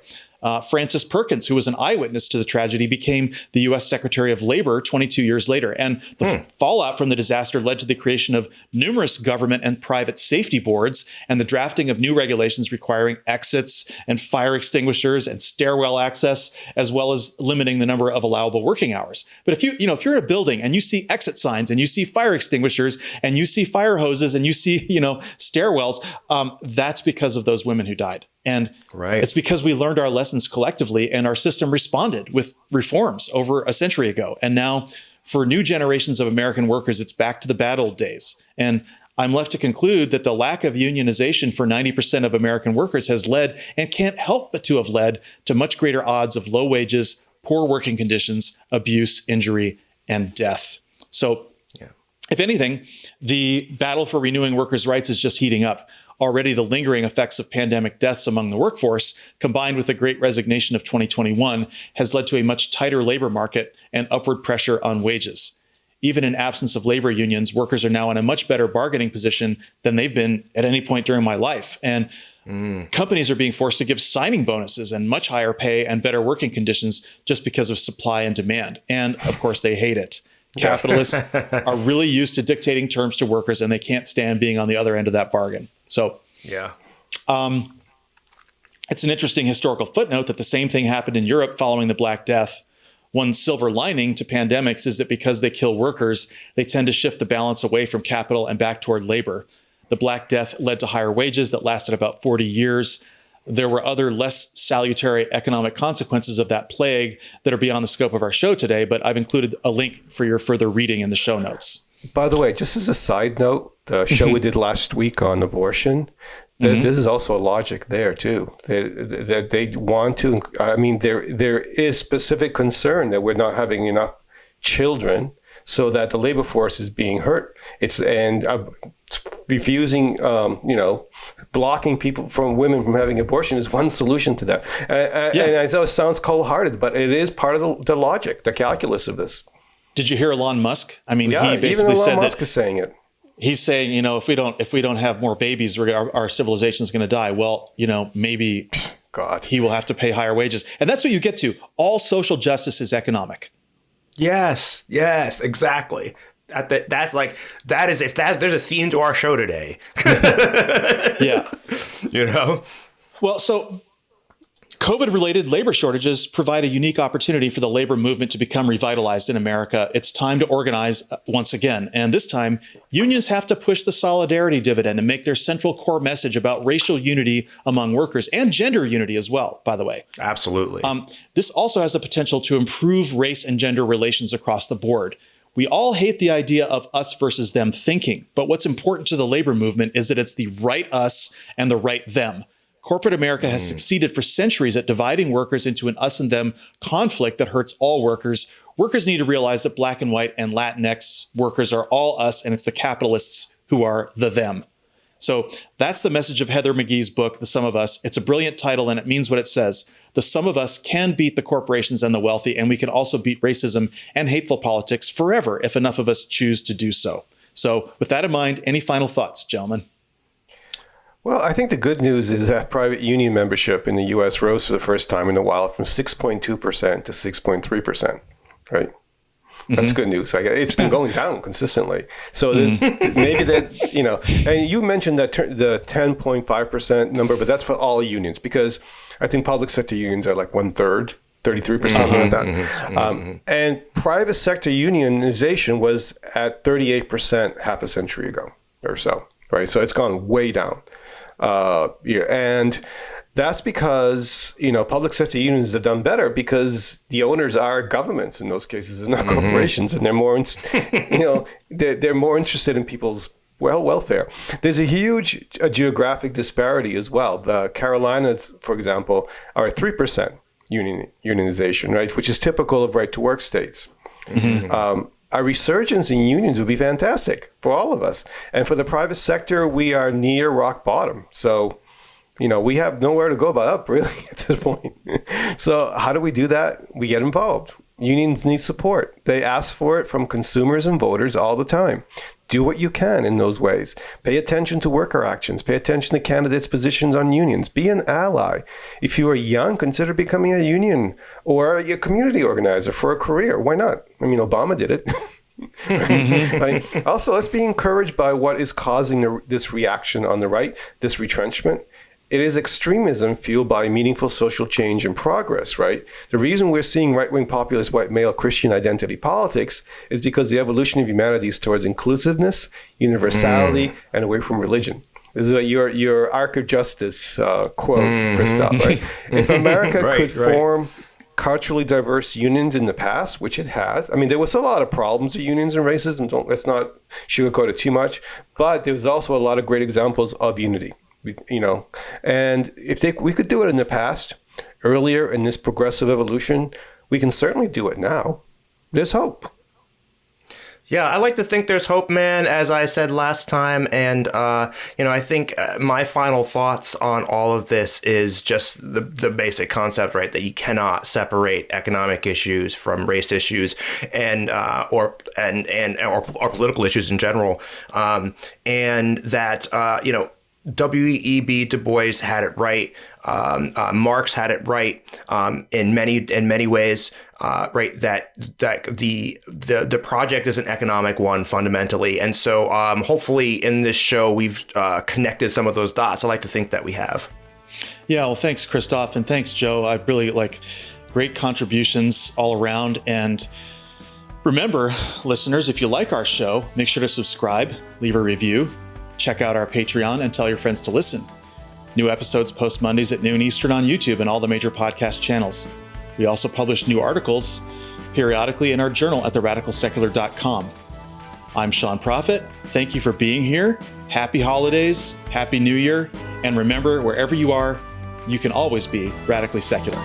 Frances Perkins, who was an eyewitness to the tragedy, became the U.S. Secretary of Labor 22 years later. And the fallout from the disaster led to the creation of numerous government and private safety boards and the drafting of new regulations requiring exits and fire extinguishers and stairwell access, as well as limiting the number of allowable working hours. But if if you're in a building and you see exit signs and you see fire extinguishers and you see fire hoses and you see, stairwells, that's because of those women who died. And it's because we learned our lessons collectively and our system responded with reforms over a century ago. And now for new generations of American workers, it's back to the bad old days. And I'm left to conclude that the lack of unionization for 90% of American workers has led and can't help but to have led to much greater odds of low wages, poor working conditions, abuse, injury, and death. So If anything, the battle for renewing workers' rights is just heating up. Already, the lingering effects of pandemic deaths among the workforce, combined with the great resignation of 2021, has led to a much tighter labor market and upward pressure on wages. Even in absence of labor unions, workers are now in a much better bargaining position than they've been at any point during my life. And companies are being forced to give signing bonuses and much higher pay and better working conditions just because of supply and demand. And of course, they hate it. Capitalists are really used to dictating terms to workers, and they can't stand being on the other end of that bargain. So, it's an interesting historical footnote that the same thing happened in Europe following the Black Death. One silver lining to pandemics is that because they kill workers, they tend to shift the balance away from capital and back toward labor. The Black Death led to higher wages that lasted about 40 years. There were other less salutary economic consequences of that plague that are beyond the scope of our show today, but I've included a link for your further reading in the show notes. By the way, just as a side note, the show we did last week on abortion, this is also a logic there too. They want to, I mean, there is specific concern that we're not having enough children so that the labor force is being hurt. It's refusing, blocking women from having abortion is one solution to that. And I know it sounds cold-hearted, but it is part of the logic, the calculus of this. Did you hear Elon Musk? I mean, he basically even Elon said Musk that is saying it. He's saying, if we don't have more babies, our civilization is going to die. Well, maybe he will have to pay higher wages, and that's what you get to. All social justice is economic. Yes, exactly. There's a theme to our show today. Yeah. Well, so COVID-related labor shortages provide a unique opportunity for the labor movement to become revitalized in America. It's time to organize once again. And this time, unions have to push the solidarity dividend and make their central core message about racial unity among workers and gender unity as well, by the way. Absolutely. This also has the potential to improve race and gender relations across the board. We all hate the idea of us versus them thinking, but what's important to the labor movement is that it's the right us and the right them. Corporate America has succeeded for centuries at dividing workers into an us and them conflict that hurts all workers. Workers need to realize that Black and white and Latinx workers are all us, and it's the capitalists who are the them. So that's the message of Heather McGhee's book, The Sum of Us. It's a brilliant title, and it means what it says. The sum of us can beat the corporations and the wealthy, and we can also beat racism and hateful politics forever if enough of us choose to do so. So with that in mind, any final thoughts, gentlemen? Well, I think the good news is that private union membership in the U.S. rose for the first time in a while from 6.2% to 6.3%, right? That's good news. It's been going down consistently. So maybe that, and you mentioned that the 10.5% number, but that's for all unions, because I think public sector unions are like 1/3, 33% like that. And private sector unionization was at 38% half a century ago or so, right? So it's gone way down. And that's because, public sector unions have done better because the owners are governments in those cases and not corporations. And they're more, they're more interested in people's welfare. There's a huge geographic disparity as well. The Carolinas, for example, are at 3% unionization, right? Which is typical of right-to-work states. A resurgence in unions would be fantastic for all of us. And for the private sector, we are near rock bottom. So, we have nowhere to go but up, really, at this point. So how do we do that? We get involved. Unions need support. They ask for it from consumers and voters all the time. Do what you can in those ways. Pay attention to worker actions. Pay attention to candidates' positions on unions. Be an ally. If you are young, consider becoming a union or a community organizer for a career. Why not? I mean, Obama did it. Right? Also, let's be encouraged by what is causing this reaction on the right, this retrenchment. It is extremism fueled by meaningful social change and progress, right? The reason we're seeing right-wing populist white male Christian identity politics is because the evolution of humanity is towards inclusiveness, universality, and away from religion. This is your Arc of Justice quote, Christoph, right? If America could form culturally diverse unions in the past, which it has. I mean, there was a lot of problems with unions and racism. Let's not sugarcoat it too much. But there was also a lot of great examples of unity. And if we could do it in the past, earlier in this progressive evolution, we can certainly do it now. There's hope. Yeah, I like to think there's hope, man, as I said last time. And, I think my final thoughts on all of this is just the basic concept, right, that you cannot separate economic issues from race issues or political issues in general. And that, W.E.B. Du Bois had it right. Marx had it right in many ways. Right, that the project is an economic one fundamentally, and so hopefully in this show we've connected some of those dots. I like to think that we have. Yeah, well, thanks, Christoph, and thanks, Joe. I really great contributions all around. And remember, listeners, if you like our show, make sure to subscribe, leave a review, check out our Patreon, and tell your friends to listen. New episodes post Mondays at noon Eastern on YouTube and all the major podcast channels. We also publish new articles periodically in our journal at theradicalsecular.com. I'm Sean Prophet. Thank you for being here. Happy holidays, Happy New Year, and remember, wherever you are, you can always be radically secular.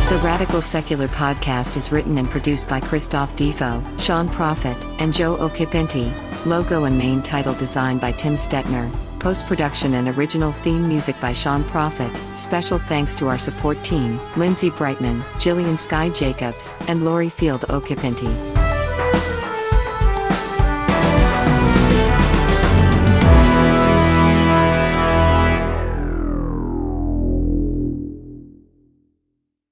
The Radical Secular Podcast is written and produced by Christoph Defoe, Sean Prophet, and Joe Okipinti. Logo and main title design by Tim Stetner. Post-production and original theme music by Sean Prophet. Special thanks to our support team, Lindsay Brightman, Jillian Sky Jacobs, and Lori Field Okipinti.